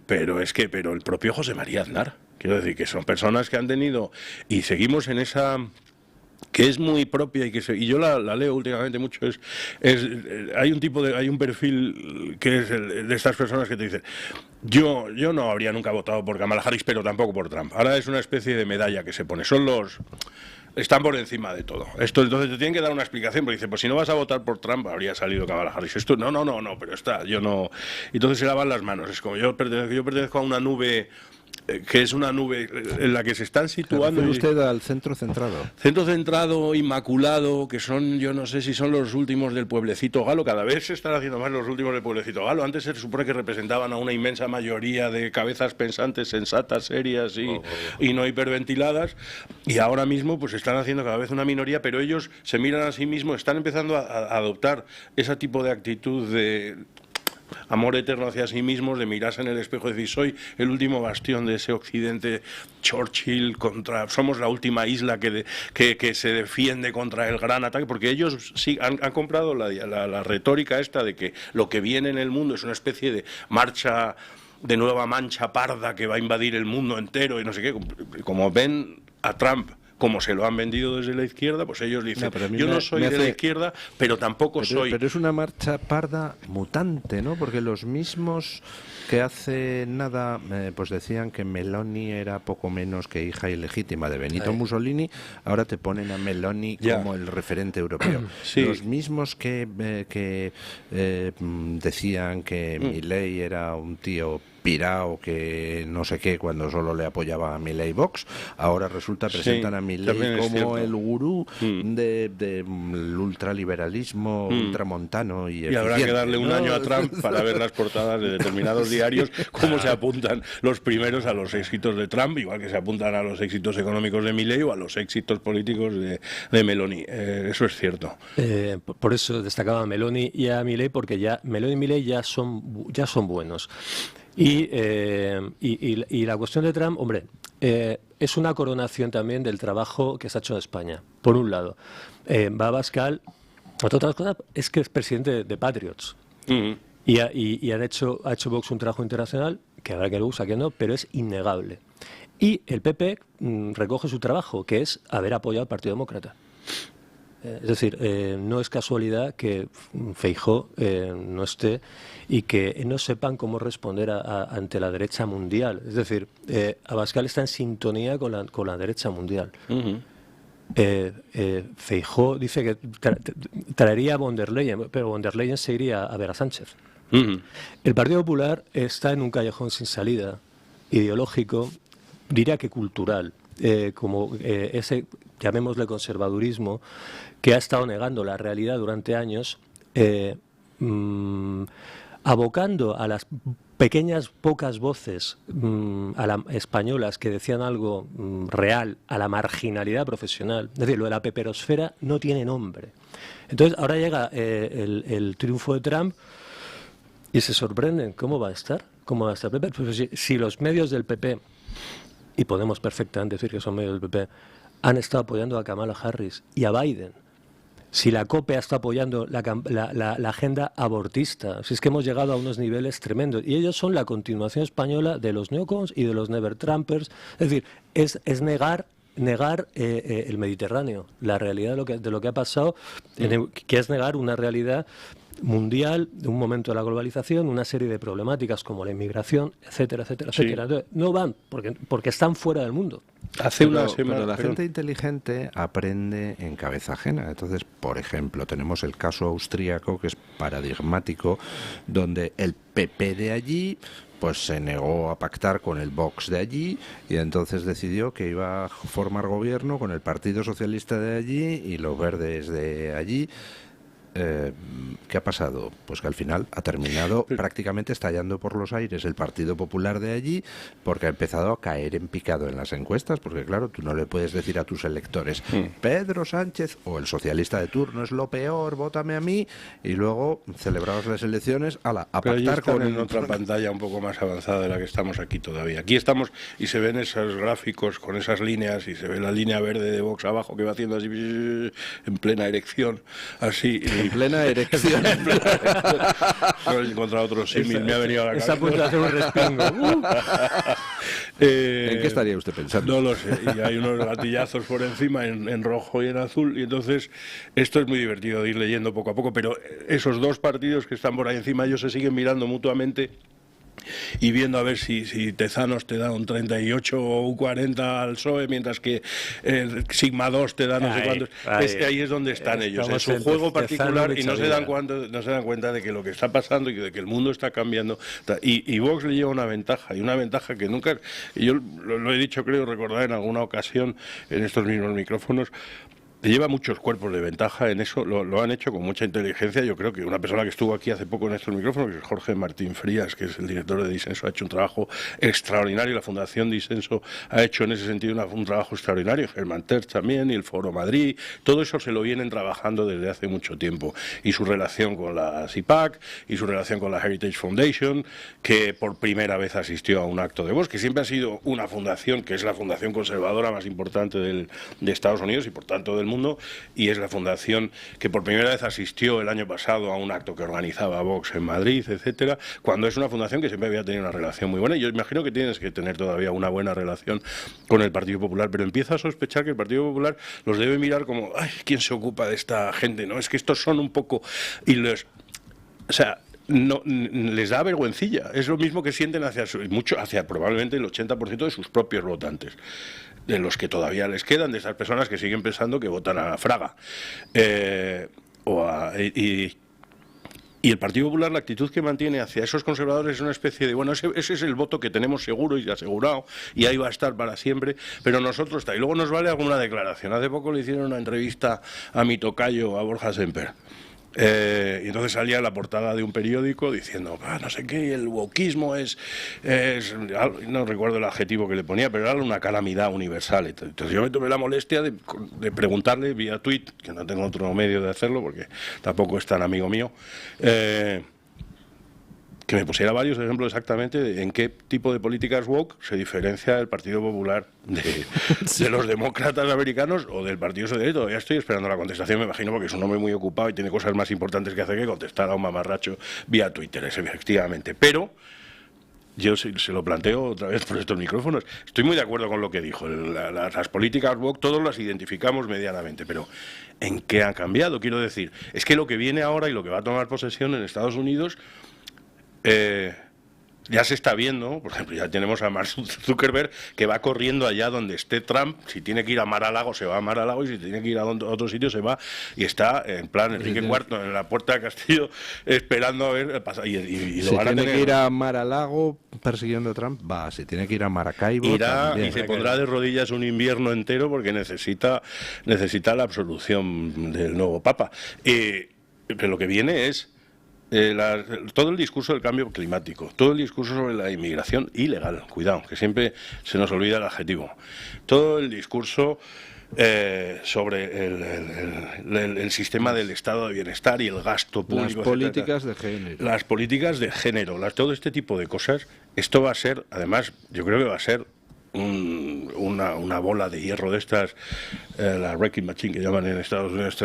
pero el propio José María Aznar, quiero decir que son personas que han tenido, y seguimos en esa, que es muy propia y yo la leo últimamente mucho, hay un perfil que es de estas personas que te dicen, yo no habría nunca votado por Kamala Harris, pero tampoco por Trump. Ahora es una especie de medalla que se pone, están por encima de todo. Entonces te tienen que dar una explicación, porque dice, pues si no vas a votar por Trump habría salido Kamala Harris. No, pero yo no. Entonces se lavan las manos. Es como yo pertenezco a una nube que es una nube en la que se están situando. ¿Se refiere usted al centro centrado? Centro centrado, inmaculado, que son, yo no sé si son los últimos del pueblecito galo, cada vez se están haciendo más los últimos del pueblecito galo. Antes se supone que representaban a una inmensa mayoría de cabezas pensantes, sensatas, serias y no hiperventiladas, y ahora mismo pues están haciendo cada vez una minoría, pero ellos se miran a sí mismos, están empezando a adoptar ese tipo de actitud de amor eterno hacia sí mismos, de mirarse en el espejo y decir, soy el último bastión de ese occidente Churchill, somos la última isla que se defiende contra el gran ataque, porque ellos sí han comprado la retórica esta de que lo que viene en el mundo es una especie de marcha de nueva mancha parda que va a invadir el mundo entero y no sé qué. Como ven a Trump como se lo han vendido desde la izquierda, pues ellos dicen, yo no soy de la izquierda, pero tampoco soy... Pero es una marcha parda mutante, ¿no? Porque los mismos que hace nada pues decían que Meloni era poco menos que hija ilegítima de Benito Mussolini, ahora te ponen a Meloni como el referente europeo. Sí. Los mismos que decían que Milei era un tío pirao que no sé qué cuando solo le apoyaba a Milei Vox, ahora resulta presentan a Milei como el gurú del ultraliberalismo ultramontano y habrá que darle un año a Trump para ver las portadas de determinados diarios cómo se apuntan los primeros a los éxitos de Trump, igual que se apuntan a los éxitos económicos de Milei o a los éxitos políticos de Meloni. Eso es cierto. Por eso destacaba a Meloni y a Milei, porque ya Meloni y Milei ya son buenos. Y la cuestión de Trump, hombre, es una coronación también del trabajo que se ha hecho en España. Por un lado, Abascal, entre otras cosas, es que es presidente de Patriots. Y ha hecho Vox un trabajo internacional, que habrá que le gusta, que no, pero es innegable. Y el PP recoge su trabajo, que es haber apoyado al Partido Demócrata. Es decir, no es casualidad que Feijóo no esté y que no sepan cómo responder ante la derecha mundial. Es decir, Abascal está en sintonía con la derecha mundial. Feijóo dice que traería a von der Leyen, pero von der Leyen se iría a ver a Sánchez. El Partido Popular está en un callejón sin salida, ideológico, diría que cultural, como ese, llamémosle conservadurismo, que ha estado negando la realidad durante años, abocando a las pequeñas, pocas voces españolas que decían algo real a la marginalidad profesional. Es decir, lo de la peperosfera no tiene nombre. Entonces, ahora llega el triunfo de Trump y se sorprenden. ¿Cómo va a estar? ¿Cómo va a estar PP? Pues si los medios del PP, y podemos perfectamente decir que son medios del PP, han estado apoyando a Kamala Harris y a Biden, si la COPE está apoyando la agenda abortista, si es que hemos llegado a unos niveles tremendos, y ellos son la continuación española de los neocons y de los never Trumpers, es decir, es negar el Mediterráneo, la realidad de lo que ha pasado, que es negar una realidad mundial, de un momento de la globalización, una serie de problemáticas como la inmigración, etcétera, etcétera, etcétera. Entonces, no van porque están fuera del mundo. Pero la gente inteligente aprende en cabeza ajena. Entonces, por ejemplo, tenemos el caso austríaco, que es paradigmático, donde el PP de allí pues se negó a pactar con el Vox de allí y entonces decidió que iba a formar gobierno con el Partido Socialista de allí y los verdes de allí. ¿Qué ha pasado? Pues que al final ha terminado prácticamente estallando por los aires el Partido Popular de allí, porque ha empezado a caer en picado en las encuestas, porque claro, tú no le puedes decir a tus electores Pedro Sánchez o el socialista de turno es lo peor, vótame a mí, y luego celebramos las elecciones a pactar con en otra pantalla un poco más avanzada de la que estamos aquí todavía. Aquí estamos y se ven esos gráficos con esas líneas y se ve la línea verde de Vox abajo que va haciendo así en plena erección, así. En plena erección. No he encontrado otro símil, me ha venido a la cabeza. Está a punto de hacer un respingo. ¿En qué estaría usted pensando? No lo sé, y hay unos gatillazos por encima en rojo y en azul, y entonces esto es muy divertido de ir leyendo poco a poco, pero esos dos partidos que están por ahí encima, ellos se siguen mirando mutuamente y viendo a ver si Tezanos te da un 38 o un 40 al PSOE, mientras que Sigma 2 te da no sé cuántos. Ahí es donde están ellos, en su juego particular, y no se dan cuenta de que lo que está pasando y de que el mundo está cambiando. Y Vox le lleva una ventaja, y una ventaja que nunca... Yo lo he dicho, creo recordar en alguna ocasión en estos mismos micrófonos, lleva muchos cuerpos de ventaja en eso, lo han hecho con mucha inteligencia. Yo creo que una persona que estuvo aquí hace poco en estos micrófonos, que es Jorge Martín Frías, que es el director de Disenso, ha hecho un trabajo extraordinario. La Fundación Disenso ha hecho en ese sentido un trabajo extraordinario. Germán Terz también, y el Foro Madrid, todo eso se lo vienen trabajando desde hace mucho tiempo. Y su relación con la CIPAC, y su relación con la Heritage Foundation, que por primera vez asistió a un acto de Vox, que siempre ha sido una fundación, que es la fundación conservadora más importante de Estados Unidos y por tanto del mundo, y es la fundación que por primera vez asistió el año pasado a un acto que organizaba Vox en Madrid, etcétera, cuando es una fundación que siempre había tenido una relación muy buena. Y yo imagino que tienes que tener todavía una buena relación con el Partido Popular, pero empieza a sospechar que el Partido Popular los debe mirar como, ay, ¿quién se ocupa de esta gente? No, es que estos son un poco... O sea, no les da vergüencilla. Es lo mismo que sienten hacia probablemente el 80% de sus propios votantes, de los que todavía les quedan, de esas personas que siguen pensando que votan a Fraga. Y el Partido Popular, la actitud que mantiene hacia esos conservadores es una especie de, bueno, ese es el voto que tenemos seguro y asegurado, y ahí va a estar para siempre, pero nosotros está. Y luego nos vale alguna declaración. Hace poco le hicieron una entrevista a mi tocayo, a Borja Semper. Y entonces salía en la portada de un periódico diciendo, no sé qué, el wokismo es, no recuerdo el adjetivo que le ponía, pero era una calamidad universal. Entonces yo me tomé la molestia de preguntarle vía tweet, que no tengo otro medio de hacerlo porque tampoco es tan amigo mío, que me pusiera varios ejemplos exactamente de en qué tipo de políticas woke se diferencia el Partido Popular de los demócratas americanos o del Partido Socialista. Todavía estoy esperando la contestación, me imagino, porque es un hombre muy ocupado y tiene cosas más importantes que hacer que contestar a un mamarracho vía Twitter, efectivamente. Pero yo se lo planteo otra vez por estos micrófonos. Estoy muy de acuerdo con lo que dijo. Las políticas woke todos las identificamos medianamente, pero ¿en qué han cambiado? Quiero decir, es que lo que viene ahora y lo que va a tomar posesión en Estados Unidos... ya se está viendo, por ejemplo, ya tenemos a Mark Zuckerberg que va corriendo allá donde esté Trump. Si tiene que ir a Mar-a-Lago se va a Mar-a-Lago, y si tiene que ir a otro sitio se va, y está en plan Enrique IV en la puerta del castillo esperando a ver pasar. Y si tiene que ir a Mar-a-Lago persiguiendo a Trump, va. Si tiene que ir a Maracaibo, irá también. Y se pondrá de rodillas un invierno entero porque necesita la absolución del nuevo Papa. Pero lo que viene es todo el discurso del cambio climático, todo el discurso sobre la inmigración ilegal, cuidado, que siempre se nos olvida el adjetivo, todo el discurso sobre el sistema del estado de bienestar y el gasto público, las políticas de género, las políticas de género, todo este tipo de cosas. Esto va a ser, además, yo creo que va a ser una bola de hierro de estas, la wrecking machine que llaman en Estados Unidos,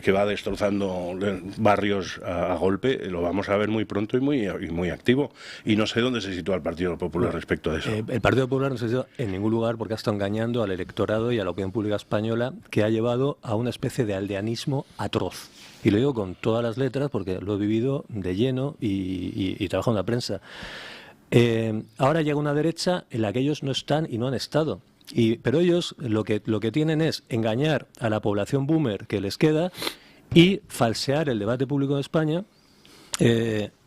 que va destrozando barrios a golpe. Lo vamos a ver muy pronto y muy activo, y no sé dónde se sitúa el Partido Popular respecto a eso. El Partido Popular no se sitúa en ningún lugar porque ha estado engañando al electorado y a la opinión pública española, que ha llevado a una especie de aldeanismo atroz. Y lo digo con todas las letras porque lo he vivido de lleno y trabajo en la prensa. Ahora llega una derecha en la que ellos no están y no han estado. Pero ellos lo que tienen es engañar a la población boomer que les queda y falsear el debate público en España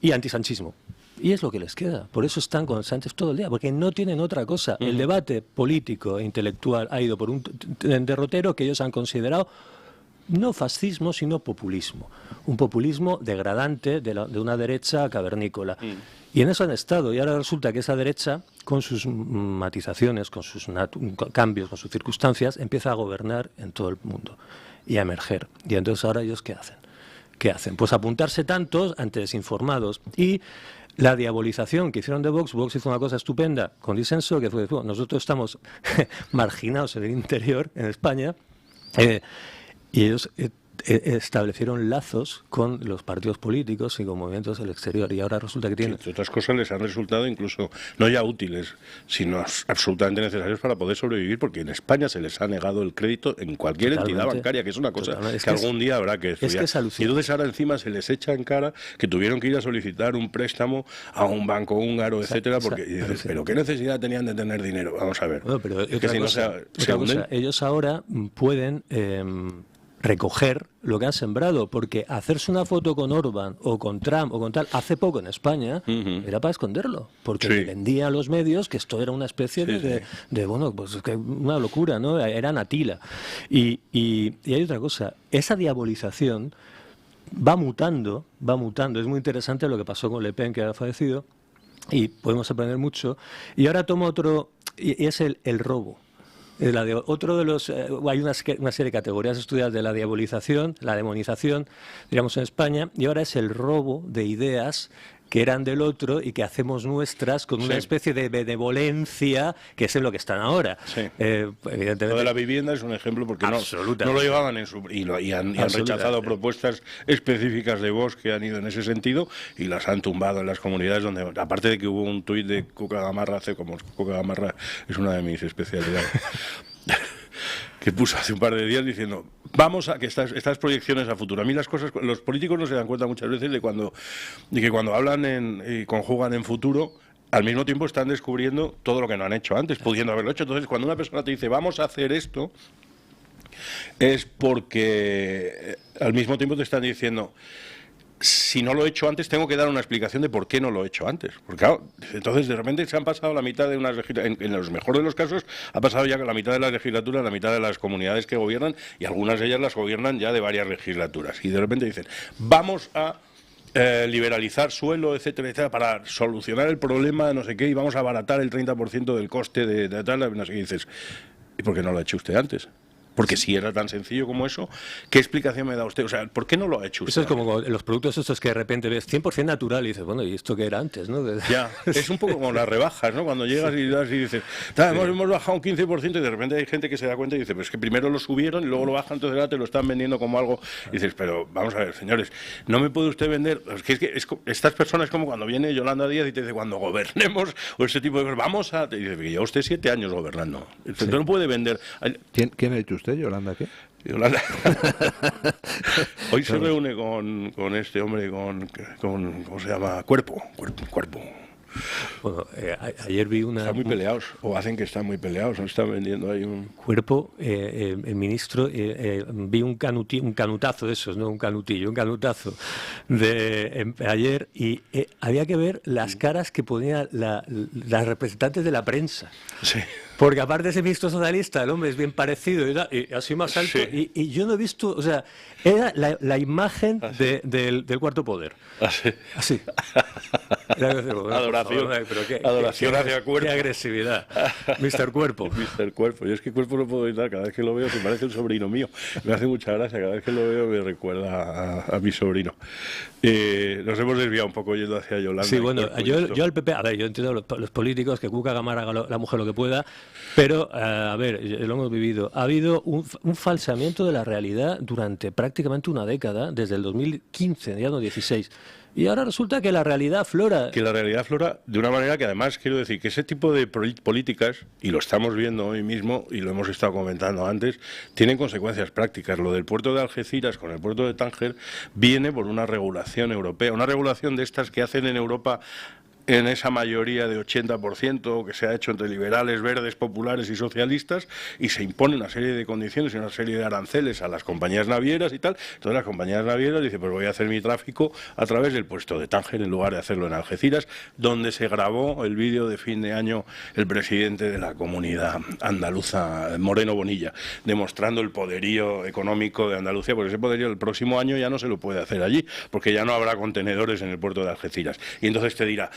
y antisanchismo. Y es lo que les queda. Por eso están con Sánchez todo el día, porque no tienen otra cosa. El debate político e intelectual ha ido por un derrotero que ellos han considerado no fascismo, sino populismo. Un populismo degradante de una derecha cavernícola. Y en eso han estado, y ahora resulta que esa derecha, con sus matizaciones, con sus cambios, con sus circunstancias, empieza a gobernar en todo el mundo y a emerger. Y entonces ahora ellos ¿qué hacen? ¿Qué hacen? Pues apuntarse tantos ante desinformados. Y la diabolización que hicieron de Vox hizo una cosa estupenda con Disenso, que fue, nosotros estamos marginados en el interior, en España, y ellos establecieron lazos con los partidos políticos y con movimientos del exterior, y ahora resulta que tienen... Sí, otras cosas les han resultado incluso no ya útiles, sino absolutamente necesarios para poder sobrevivir, porque en España se les ha negado el crédito en cualquier entidad bancaria, que es una cosa que algún día habrá que estudiar. Y entonces ahora encima se les echa en cara que tuvieron que ir a solicitar un préstamo a un banco húngaro, etcétera, porque y dices, pero ¿qué necesidad tenían de tener dinero? Vamos a ver. Bueno, pero ellos ahora pueden recoger lo que han sembrado, porque hacerse una foto con Orbán o con Trump o con tal, hace poco en España, era para esconderlo, porque le vendía a los medios que esto era una especie de bueno, pues que una locura, ¿no? Era Natila. Y hay otra cosa, esa diabolización va mutando, es muy interesante lo que pasó con Le Pen, que ha fallecido, y podemos aprender mucho, y ahora tomo otro, y es el robo. Otro de los hay una serie de categorías estudiadas de la diabolización, la demonización, digamos, en España, y ahora es el robo de ideas que eran del otro y que hacemos nuestras con una especie de benevolencia, que es en lo que están ahora. Evidentemente. Lo de la vivienda es un ejemplo, porque no lo llevaban en y han rechazado propuestas específicas de Vox que han ido en ese sentido y las han tumbado en las comunidades donde, aparte de que hubo un tuit de Cuca Gamarra, Cuca Gamarra es una de mis especialidades, que puso hace un par de días diciendo, vamos a que estas proyecciones a futuro. A mí las cosas, los políticos no se dan cuenta muchas veces de que cuando hablan y conjugan en futuro, al mismo tiempo están descubriendo todo lo que no han hecho antes, pudiendo haberlo hecho. Entonces, cuando una persona te dice, vamos a hacer esto, es porque al mismo tiempo te están diciendo, si no lo he hecho antes, tengo que dar una explicación de por qué no lo he hecho antes. Porque claro, entonces de repente se han pasado la mitad de unas legislaturas, en los mejores de los casos, ha pasado ya la mitad de las legislaturas, la mitad de las comunidades que gobiernan, y algunas de ellas las gobiernan ya de varias legislaturas. Y de repente dicen, vamos a liberalizar suelo, etcétera, etcétera, para solucionar el problema, no sé qué, y vamos a abaratar el 30% del coste de tal, no sé qué. Y dices, ¿y por qué no lo ha hecho usted antes? Porque si era tan sencillo como eso, ¿qué explicación me da usted? O sea, ¿por qué no lo ha hecho usted? Eso es como los productos estos que de repente ves 100% natural y dices, bueno, ¿y esto qué era antes? ¿No? Ya, es un poco como las rebajas, ¿no? Cuando llegas y dices, hemos bajado un 15% y de repente hay gente que se da cuenta y dice, pues es que primero lo subieron y luego lo bajan, entonces ahora te lo están vendiendo como algo. Y dices, pero vamos a ver, señores, no me puede usted vender... estas personas es como cuando viene Yolanda Díaz y te dice, cuando gobernemos, o ese tipo de cosas, vamos a... Y dice, que lleva usted 7 años gobernando. Entonces no puede vender... ¿Quién ha dicho usted? ¿Yolanda qué? Yolanda. Hoy se reúne con este hombre, con ¿cómo se llama? Cuerpo. Bueno, ayer vi una... Están muy peleados, o hacen que están muy peleados, no están vendiendo ahí un... Cuerpo, el ministro, vi un canutazo de esos, no un canutazo ayer, y había que ver las caras que ponían las representantes de la prensa. Sí. Porque aparte de ese ministro socialista, el hombre es bien parecido y así más alto, y yo no he visto, o sea, era la imagen del cuarto poder. Así. Adoración hacia Cuerpo. Qué agresividad. Mr. Cuerpo. Mr. Cuerpo. Yo es que Cuerpo no puedo evitar, cada vez que lo veo, se parece un sobrino mío. Me hace mucha gracia, cada vez que lo veo me recuerda a mi sobrino. Nos hemos desviado un poco yendo hacia Yolanda. Sí, bueno, yo al PP, a ver, yo entiendo los políticos, que Cuca Gamarra haga la mujer lo que pueda, pero, a ver, lo hemos vivido. Ha habido un falseamiento de la realidad durante prácticamente una década, desde el 2015, ya no 16. Y ahora resulta que la realidad aflora. Que la realidad aflora de una manera que además quiero decir que ese tipo de políticas, y lo estamos viendo hoy mismo, y lo hemos estado comentando antes, tienen consecuencias prácticas. Lo del puerto de Algeciras con el puerto de Tánger viene por una regulación europea, una regulación de estas que hacen en Europa en esa mayoría de 80% que se ha hecho entre liberales, verdes, populares y socialistas, y se impone una serie de condiciones y una serie de aranceles a las compañías navieras y tal. Entonces las compañías navieras dicen, pues voy a hacer mi tráfico a través del puerto de Tánger en lugar de hacerlo en Algeciras, donde se grabó el vídeo de fin de año el presidente de la comunidad andaluza, Moreno Bonilla, demostrando el poderío económico de Andalucía, porque ese poderío el próximo año ya no se lo puede hacer allí, porque ya no habrá contenedores en el puerto de Algeciras. Y entonces te dirá,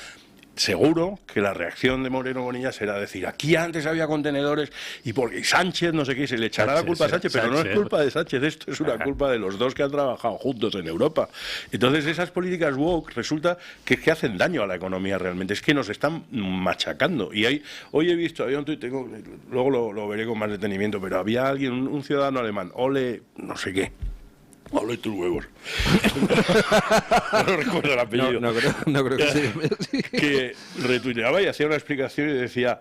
seguro que la reacción de Moreno Bonilla será decir, aquí antes había contenedores y porque Sánchez no sé qué, se le echará la culpa a Sánchez, pero no es culpa de Sánchez, esto es una culpa de los dos que han trabajado juntos en Europa. Entonces esas políticas woke resulta que hacen daño a la economía realmente, es que nos están machacando. Y hoy he visto, había un tuit, luego lo veré con más detenimiento, pero había alguien, un ciudadano alemán, Ole no sé qué, Pablo y tus huevos. No recuerdo el apellido. No creo que sí. Que retuiteaba y hacía una explicación y decía,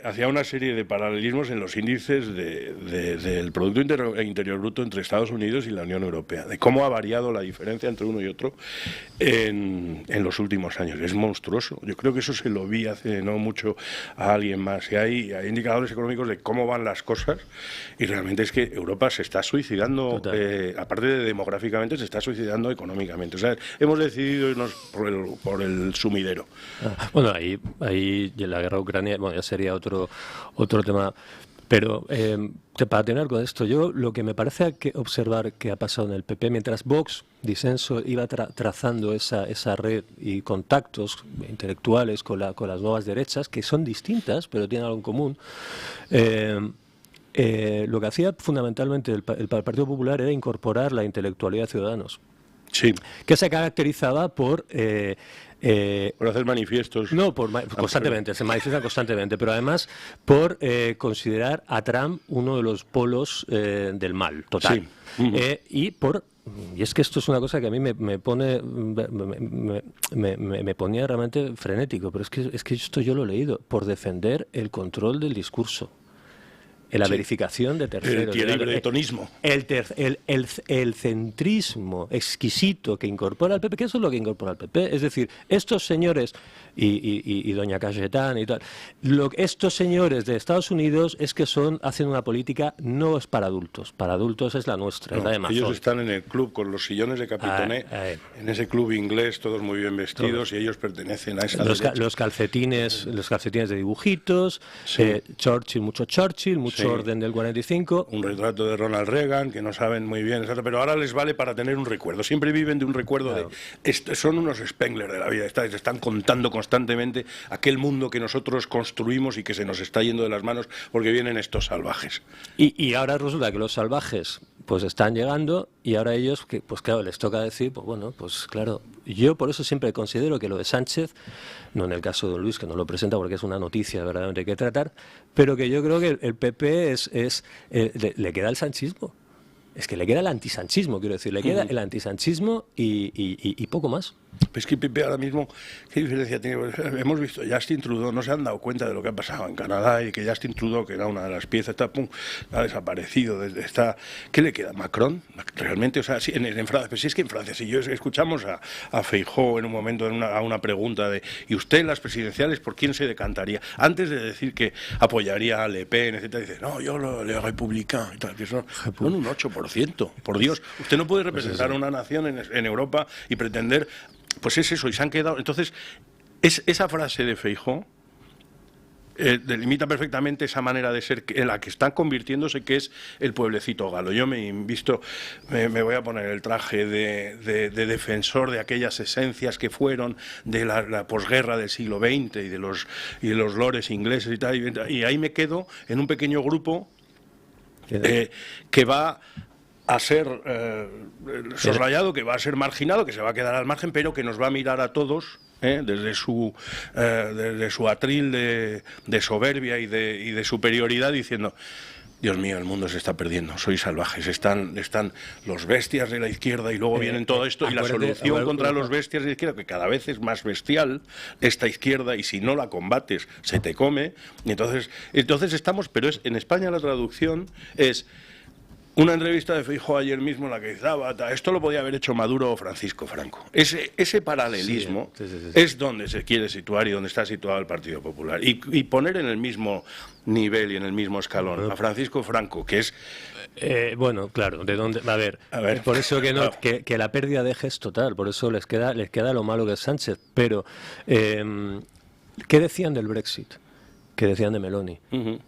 hacía una serie de paralelismos en los índices del Producto Interior Bruto entre Estados Unidos y la Unión Europea, de cómo ha variado la diferencia entre uno y otro en los últimos años. Es monstruoso. Yo creo que eso se lo vi hace no mucho a alguien más. Y hay indicadores económicos de cómo van las cosas y realmente es que Europa se está suicidando. Aparte de demográficamente, se está suicidando económicamente. O sea, hemos decidido irnos por el sumidero. Bueno, ahí la guerra Ucrania, bueno, ya sería otro tema. Pero para terminar con esto, yo lo que me parece que observar que ha pasado en el PP, mientras Vox, disenso, iba trazando esa red y contactos intelectuales con las nuevas derechas, que son distintas, pero tienen algo en común, lo que hacía fundamentalmente el Partido Popular era incorporar la intelectualidad de Ciudadanos. Sí. Que se caracterizaba por hacer manifiestos. No, constantemente, se manifiestan constantemente, pero además por considerar a Trump uno de los polos del mal, total. Sí. Y es que esto es una cosa que a mí me ponía realmente frenético, pero es que esto yo lo he leído, por defender el control del discurso. La verificación de terceros. El bretonismo. El centrismo exquisito que incorpora el PP, que eso es lo que incorpora el PP. Es decir, estos señores, y doña Cayetán y tal, estos señores de Estados Unidos es que hacen una política, no es para adultos es la nuestra, es la de Amazon. Ellos están en el club con los sillones de Capitoné, en ese club inglés, todos muy bien vestidos, y ellos pertenecen a esa los calcetines de dibujitos, sí. Churchill, mucho orden del 45. Un retrato de Ronald Reagan, que no saben muy bien, pero ahora les vale para tener un recuerdo. Siempre viven de un recuerdo. Claro. Son unos Spengler de la vida. Están contando constantemente aquel mundo que nosotros construimos y que se nos está yendo de las manos porque vienen estos salvajes. Y ahora resulta que los salvajes pues están llegando y ahora ellos, pues claro, les toca decir, pues bueno, pues claro, yo por eso siempre considero que lo de Sánchez, no en el caso de don Luis, que no lo presenta porque es una noticia verdaderamente que tratar, pero que yo creo que el PP le queda el sanchismo. Es que le queda el antisanchismo, quiero decir, le queda el antisanchismo y poco más. Pues que Pepe ahora mismo, ¿qué diferencia tiene? Hemos visto, Justin Trudeau, no se han dado cuenta de lo que ha pasado en Canadá y que Justin Trudeau, que era una de las piezas, ha desaparecido. ¿Qué le queda? ¿Macron? Realmente, o sea, sí, en Francia, pues sí, es que en Francia, si escuchamos a Feijóo en un momento a una pregunta de ¿y usted en las presidenciales por quién se decantaría? Antes de decir que apoyaría a Le Pen, etcétera, dice, no, yo le republicano y tal, que son un 8%. Por Dios, usted no puede representar a una nación en Europa y pretender. Pues es eso, y se han quedado. Entonces, esa frase de Feijóo delimita perfectamente esa manera de ser en la que están convirtiéndose, que es el pueblecito galo. Yo me voy a poner el traje de defensor de aquellas esencias que fueron de la posguerra del siglo XX y de los lores ingleses y tal, y ahí me quedo en un pequeño grupo que va a ser soslayado, que va a ser marginado, que se va a quedar al margen, pero que nos va a mirar a todos desde su atril de soberbia y de superioridad, diciendo: Dios mío, el mundo se está perdiendo, sois salvajes, están los bestias de la izquierda y luego vienen todo esto, y la solución contra los bestias de la izquierda, que cada vez es más bestial esta izquierda, y si no la combates se te come, y entonces estamos, pero en España la traducción es una entrevista de Feijóo ayer mismo en la que decía, esto lo podía haber hecho Maduro o Francisco Franco. Ese paralelismo es donde se quiere situar y donde está situado el Partido Popular. Y poner en el mismo nivel y en el mismo escalón a Francisco Franco, que es... bueno, claro, ¿de dónde? A ver, por eso que la pérdida de eje es total, por eso les queda lo malo que es Sánchez. Pero, ¿qué decían del Brexit? ¿Qué decían de Meloni?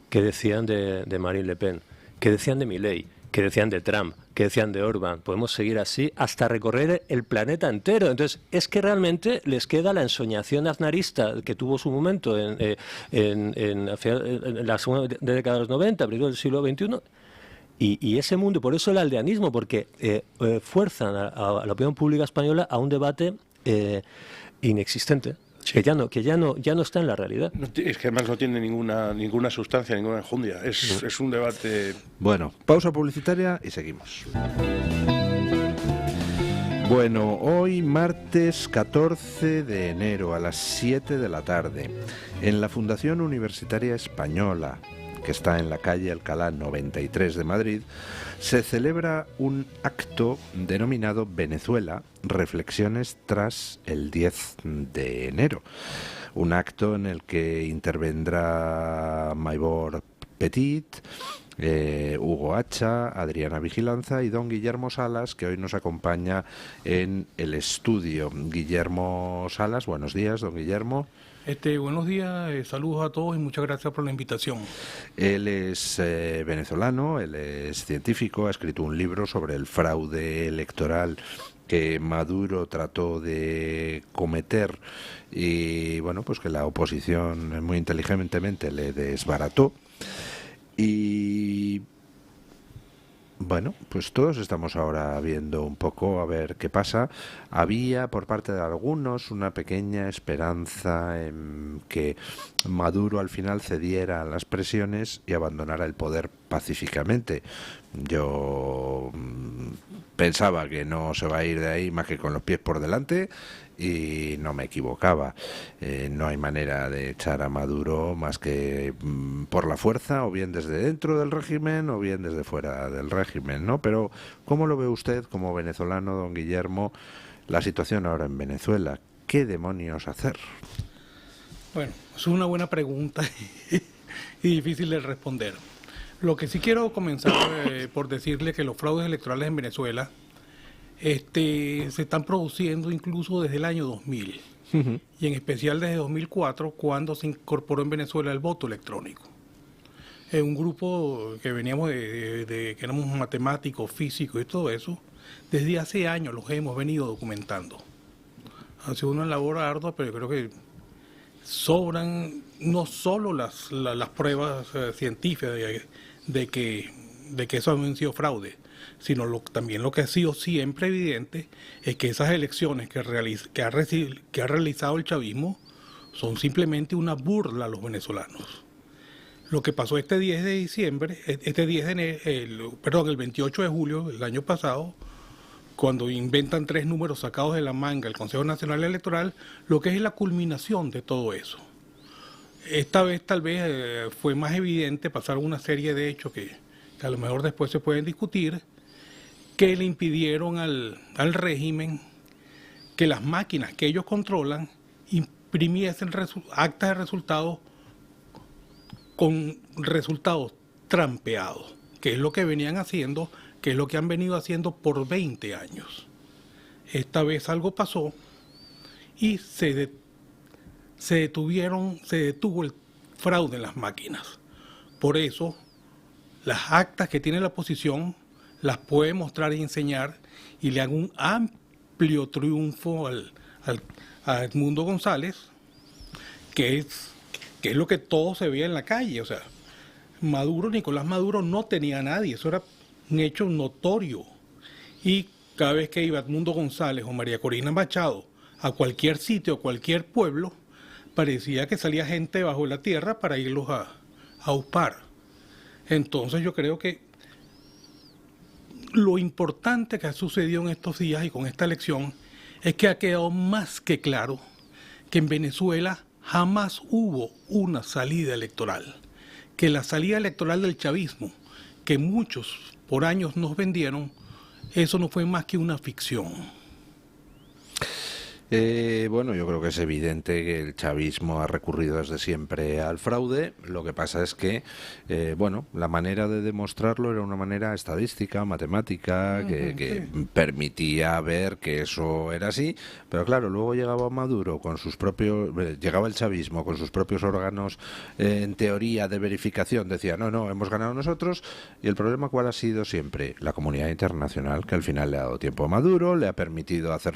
¿Qué decían de Marine Le Pen? ¿Qué decían de Milei? ¿Qué decían de Trump? ¿Qué decían de Orbán? Podemos seguir así hasta recorrer el planeta entero. Entonces, es que realmente les queda la ensoñación aznarista que tuvo su momento en la segunda década de los 90, principios del siglo XXI, y ese mundo, por eso el aldeanismo, porque fuerzan a la opinión pública española a un debate inexistente. Sí. Que ya no está en la realidad. Es que además no tiene ninguna sustancia, ninguna enjundia. Es un debate... Bueno, pausa publicitaria y seguimos. Bueno, hoy martes 14 de enero a las 7 de la tarde, en la Fundación Universitaria Española, que está en la calle Alcalá 93 de Madrid, se celebra un acto denominado Venezuela, Reflexiones tras el 10 de enero. Un acto en el que intervendrá Maybor Petit, Hugo Hacha, Adriana Vigilanza y don Guillermo Salas, que hoy nos acompaña en el estudio. Guillermo Salas, buenos días, don Guillermo. Buenos días, saludos a todos y muchas gracias por la invitación. Él es venezolano, él es científico, ha escrito un libro sobre el fraude electoral que Maduro trató de cometer y bueno, pues que la oposición muy inteligentemente le desbarató. Y bueno, pues todos estamos ahora viendo un poco a ver qué pasa. Había por parte de algunos una pequeña esperanza en que Maduro al final cediera a las presiones y abandonara el poder pacíficamente. Yo pensaba que no se va a ir de ahí más que con los pies por delante y no me equivocaba. No hay manera de echar a Maduro más que por la fuerza, o bien desde dentro del régimen o bien desde fuera del régimen, ¿no? Pero ¿cómo lo ve usted como venezolano, don Guillermo, la situación ahora en Venezuela? ¿Qué demonios hacer? Bueno, es una buena pregunta y difícil de responder. Lo que sí quiero comenzar por decirle que los fraudes electorales en Venezuela se están produciendo incluso desde el año 2000 y en especial desde 2004, cuando se incorporó en Venezuela el voto electrónico. Un grupo que veníamos que éramos matemáticos, físicos y todo eso, desde hace años los hemos venido documentando. Ha sido una labor ardua, pero yo creo que sobran no solo las pruebas científicas de que eso han sido fraude, sino también lo que ha sido siempre evidente es que esas elecciones que ha realizado el chavismo son simplemente una burla a los venezolanos. Lo que pasó este 10 de diciembre, el 28 de julio del año pasado, cuando inventan 3 números sacados de la manga el Consejo Nacional Electoral, lo que es la culminación de todo eso. Esta vez tal vez fue más evidente, pasaron una serie de hechos que a lo mejor después se pueden discutir, que le impidieron al régimen que las máquinas que ellos controlan imprimiesen actas de resultados con resultados trampeados, que es lo que venían haciendo, que es lo que han venido haciendo por 20 años. Esta vez algo pasó y se detuvo el fraude en las máquinas. Por eso, las actas que tiene la oposición las puede mostrar y enseñar y le haga un amplio triunfo a Edmundo González, que es lo que todo se veía en la calle. O sea, Nicolás Maduro no tenía a nadie, eso era un hecho notorio. Y cada vez que iba Edmundo González o María Corina Machado a cualquier sitio, a cualquier pueblo, parecía que salía gente bajo la tierra para irlos a aupar. Entonces yo creo que lo importante que ha sucedido en estos días y con esta elección es que ha quedado más que claro que en Venezuela jamás hubo una salida electoral, que la salida electoral del chavismo, que muchos por años nos vendieron, eso no fue más que una ficción. Bueno, yo creo que es evidente que el chavismo ha recurrido desde siempre al fraude. Lo que pasa es que, bueno, la manera de demostrarlo era una manera estadística, matemática, que permitía ver que eso era así. Pero claro, luego llegaba Maduro con sus propios, llegaba el chavismo con sus propios órganos, en teoría de verificación, decía, no, hemos ganado nosotros. Y el problema, ¿cuál ha sido siempre? La comunidad internacional, que al final le ha dado tiempo a Maduro, le ha permitido hacer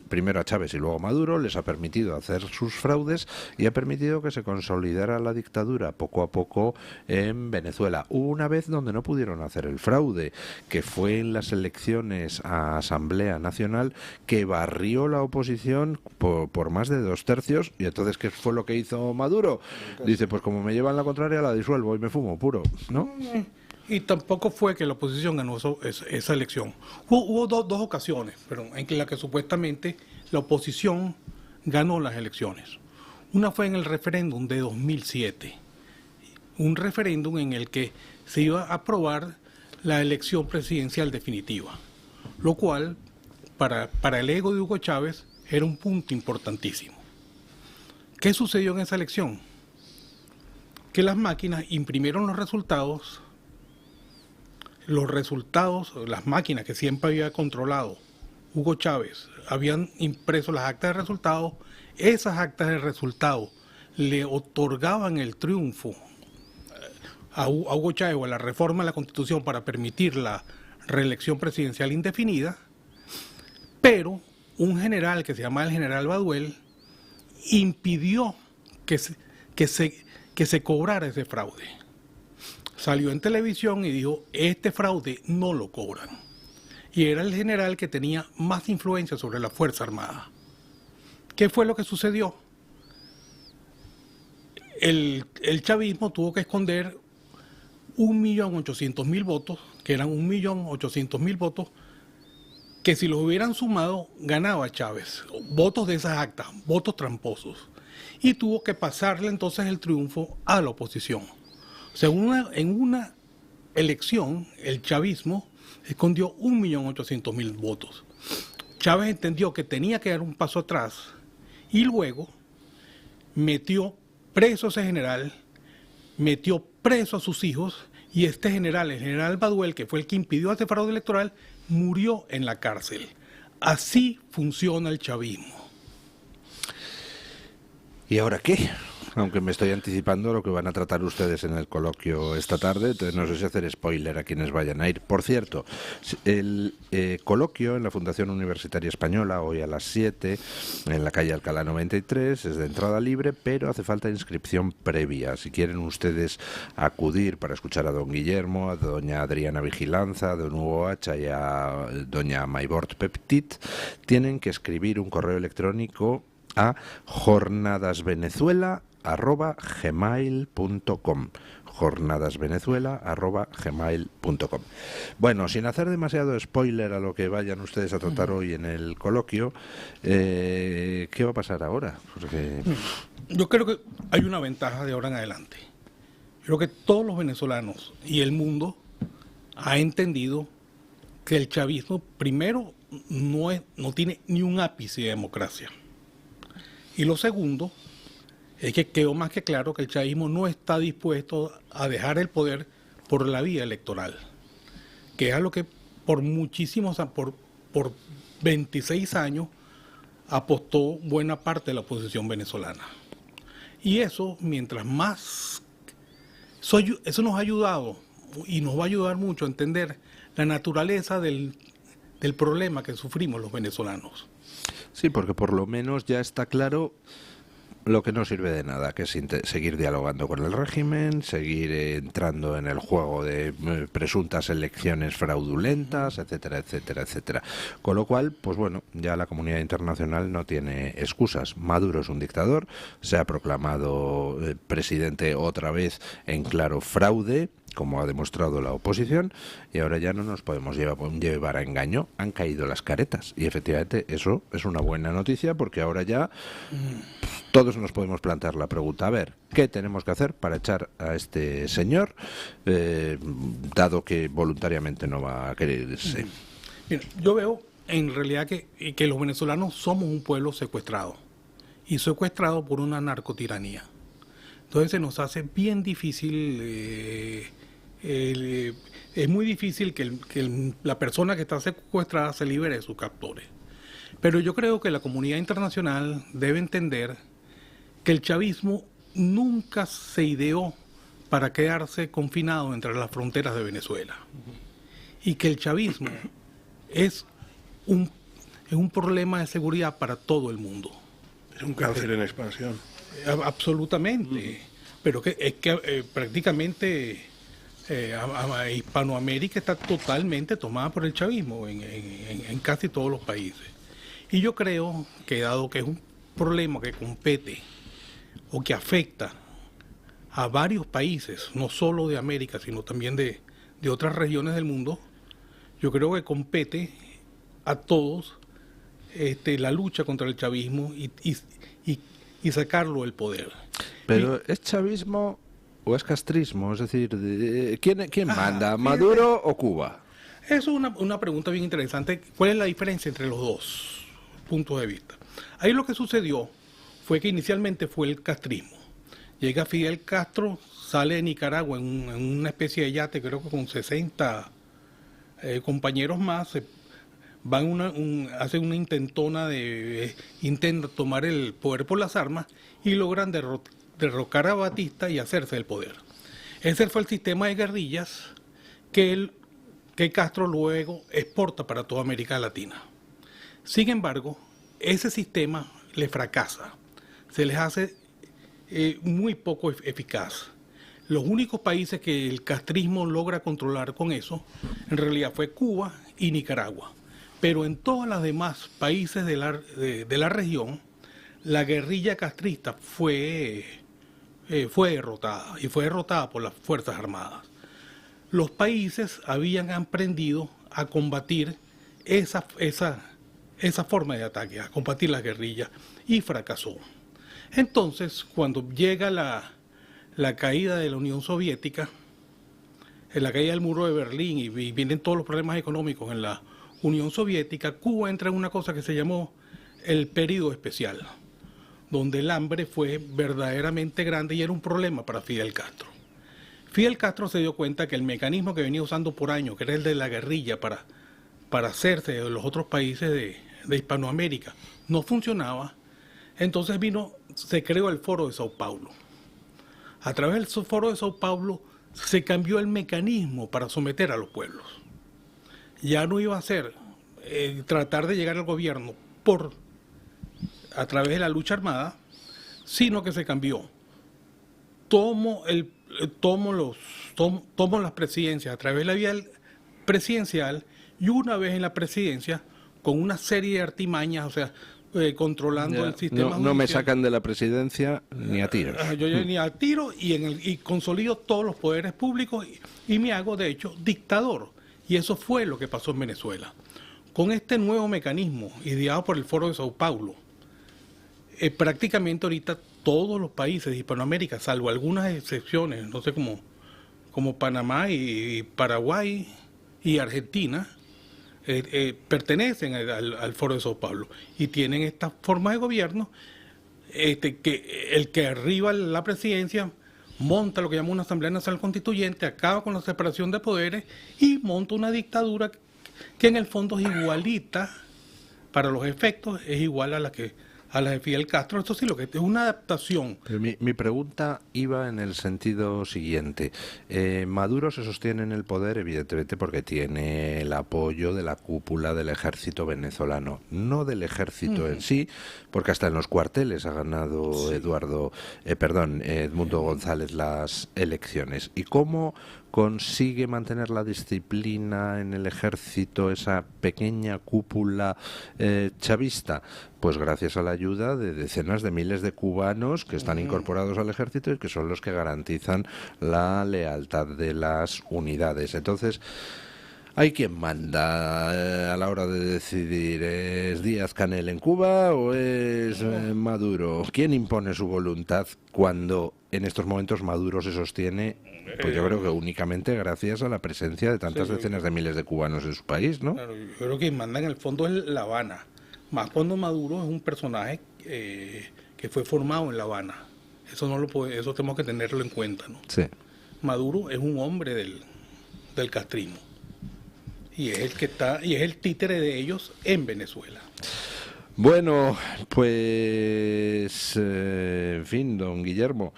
primero a Chávez y luego a Maduro, les ha permitido hacer sus fraudes y ha permitido que se consolidara la dictadura poco a poco en Venezuela. Hubo una vez donde no pudieron hacer el fraude, que fue en las elecciones a Asamblea Nacional, que barrió la oposición por más de 2/3, y entonces ¿qué fue lo que hizo Maduro? Dice, pues como me llevan la contraria, la disuelvo y me fumo puro, ¿no? Y tampoco fue que la oposición ganó esa elección. Hubo dos ocasiones, pero en la que supuestamente la oposición ganó las elecciones. Una fue en el referéndum de 2007, un referéndum en el que se iba a aprobar la elección presidencial definitiva, lo cual para el ego de Hugo Chávez era un punto importantísimo. ¿Qué sucedió en esa elección? Que las máquinas imprimieron los resultados, las máquinas que siempre había controlado Hugo Chávez, habían impreso las actas de resultados. Esas actas de resultados le otorgaban el triunfo a Hugo Chávez o a la reforma de la Constitución para permitir la reelección presidencial indefinida, pero un general que se llamaba el general Baduel impidió que se cobrara ese fraude. Salió en televisión y dijo, este fraude no lo cobran. Y era el general que tenía más influencia sobre la Fuerza Armada. ¿Qué fue lo que sucedió? El chavismo tuvo que esconder 1.800.000 votos, que eran 1.800.000 votos, que si los hubieran sumado, ganaba Chávez. Votos de esas actas, votos tramposos. Y tuvo que pasarle entonces el triunfo a la oposición. O sea, en una elección, el chavismo escondió 1.800.000 votos. Chávez entendió que tenía que dar un paso atrás y luego metió preso a ese general, metió preso a sus hijos, y este general, el general Baduel, que fue el que impidió ese fraude electoral, murió en la cárcel. Así funciona el chavismo. ¿Y ahora qué? Aunque me estoy anticipando lo que van a tratar ustedes en el coloquio esta tarde, entonces no sé si hacer spoiler a quienes vayan a ir. Por cierto, el coloquio en la Fundación Universitaria Española, hoy a las 7, en la calle Alcalá 93, es de entrada libre, pero hace falta inscripción previa. Si quieren ustedes acudir para escuchar a don Guillermo, a doña Adriana Vigilanza, a don Hugo Hacha y a doña Maybort Peptit, tienen que escribir un correo electrónico a jornadasvenezuela@gmail.com, jornadasvenezuela@gmail.com. Bueno, sin hacer demasiado spoiler a lo que vayan ustedes a tratar hoy en el coloquio, ¿qué va a pasar ahora? Porque... Yo creo que hay una ventaja de ahora en adelante. Creo que todos los venezolanos y el mundo ha entendido que el chavismo, primero, no tiene ni un ápice de democracia. Y lo segundo es que quedó más que claro que el chavismo no está dispuesto a dejar el poder por la vía electoral, que es a lo que por 26 años apostó buena parte de la oposición venezolana. Y eso, mientras más, eso nos ha ayudado y nos va a ayudar mucho a entender la naturaleza del problema que sufrimos los venezolanos. Sí, porque por lo menos ya está claro lo que no sirve de nada, que es seguir dialogando con el régimen, seguir entrando en el juego de presuntas elecciones fraudulentas, etcétera, etcétera, etcétera. Con lo cual, pues bueno, ya la comunidad internacional no tiene excusas. Maduro es un dictador, se ha proclamado presidente otra vez en claro fraude, como ha demostrado la oposición, y ahora ya no nos podemos llevar a engaño. Han caído las caretas, y efectivamente eso es una buena noticia, porque ahora ya todos nos podemos plantear la pregunta, a ver, ¿qué tenemos que hacer para echar a este señor, dado que voluntariamente no va a querer irse? Mira, yo veo en realidad que los venezolanos somos un pueblo secuestrado, y secuestrado por una narcotiranía. Entonces se nos hace bien difícil, es muy difícil que la persona que está secuestrada se libere de sus captores. Pero yo creo que la comunidad internacional debe entender que el chavismo nunca se ideó para quedarse confinado entre las fronteras de Venezuela. Y que el chavismo es es un problema de seguridad para todo el mundo. Es un cáncer en expansión. Absolutamente. Pero es que prácticamente Hispanoamérica está totalmente tomada por el chavismo en casi todos los países. Y yo creo que dado que es un problema que compete o que afecta a varios países, no solo de América, sino también de otras regiones del mundo, yo creo que compete a todos la lucha contra el chavismo y sacarlo del poder. Pero ¿es chavismo o es castrismo? Es decir, ¿quién manda? ¿Maduro o Cuba? Eso es una pregunta bien interesante. ¿Cuál es la diferencia entre los dos puntos de vista? Ahí lo que sucedió fue que inicialmente fue el castrismo. Llega Fidel Castro, sale de Nicaragua en una especie de yate, creo que con 60 compañeros más, hacen una intentona intentan tomar el poder por las armas y logran derrocar a Batista y hacerse el poder. Ese fue el sistema de guerrillas que Castro luego exporta para toda América Latina. Sin embargo, ese sistema le fracasa, se les hace muy poco eficaz. Los únicos países que el castrismo logra controlar con eso, en realidad fue Cuba y Nicaragua. Pero en todos los demás países de la región, la guerrilla castrista fue derrotada, y fue derrotada por las Fuerzas Armadas. Los países habían aprendido a combatir esa forma de ataque, a combatir las guerrillas, y fracasó. Entonces, cuando llega la caída de la Unión Soviética, en la caída del muro de Berlín, y vienen todos los problemas económicos en la Unión Soviética, Cuba entra en una cosa que se llamó el período especial, donde el hambre fue verdaderamente grande y era un problema para Fidel Castro. Fidel Castro se dio cuenta que el mecanismo que venía usando por años, que era el de la guerrilla para hacerse de los otros países de Hispanoamérica, no funcionaba. Entonces se creó el Foro de Sao Paulo. A través del Foro de Sao Paulo se cambió el mecanismo para someter a los pueblos. Ya no iba a ser tratar de llegar al gobierno a través de la lucha armada, sino que se cambió. Tomo las presidencias a través de la vía presidencial, y una vez en la presidencia, con una serie de artimañas, o sea, controlando el sistema judicial. No me sacan de la presidencia ni a tiros. Yo ni a tiro y consolido todos los poderes públicos y me hago, de hecho, dictador. Y eso fue lo que pasó en Venezuela. Con este nuevo mecanismo ideado por el Foro de Sao Paulo, prácticamente ahorita todos los países de Hispanoamérica, salvo algunas excepciones, no sé, como Panamá y Paraguay y Argentina, pertenecen al Foro de Sao Paulo y tienen esta forma de gobierno, que el que arriba la presidencia monta lo que llama una Asamblea Nacional Constituyente, acaba con la separación de poderes y monta una dictadura que en el fondo es igualita, para los efectos, es igual a la de Fidel Castro. Esto sí, lo que es una adaptación. Pero mi pregunta iba en el sentido siguiente. Maduro se sostiene en el poder, evidentemente, porque tiene el apoyo de la cúpula del ejército venezolano, no del ejército en sí, porque hasta en los cuarteles ha ganado Edmundo González las elecciones. ¿Y cómo consigue mantener la disciplina en el ejército, esa pequeña cúpula chavista? Pues gracias a la ayuda de decenas de miles de cubanos que están incorporados al ejército y que son los que garantizan la lealtad de las unidades. Entonces, ¿hay quien manda a la hora de decidir? ¿Es Díaz-Canel en Cuba o es Maduro? ¿Quién impone su voluntad cuando en estos momentos Maduro se sostiene? Pues yo creo que únicamente gracias a la presencia de tantas decenas de miles de cubanos en su país, ¿no? Claro, yo creo que quien manda en el fondo es La Habana. Más cuando Maduro es un personaje que fue formado en La Habana. Eso tenemos que tenerlo en cuenta, ¿no? Sí. Maduro es un hombre del castrismo. Y es el títere de ellos en Venezuela. Bueno, pues en fin, don Guillermo,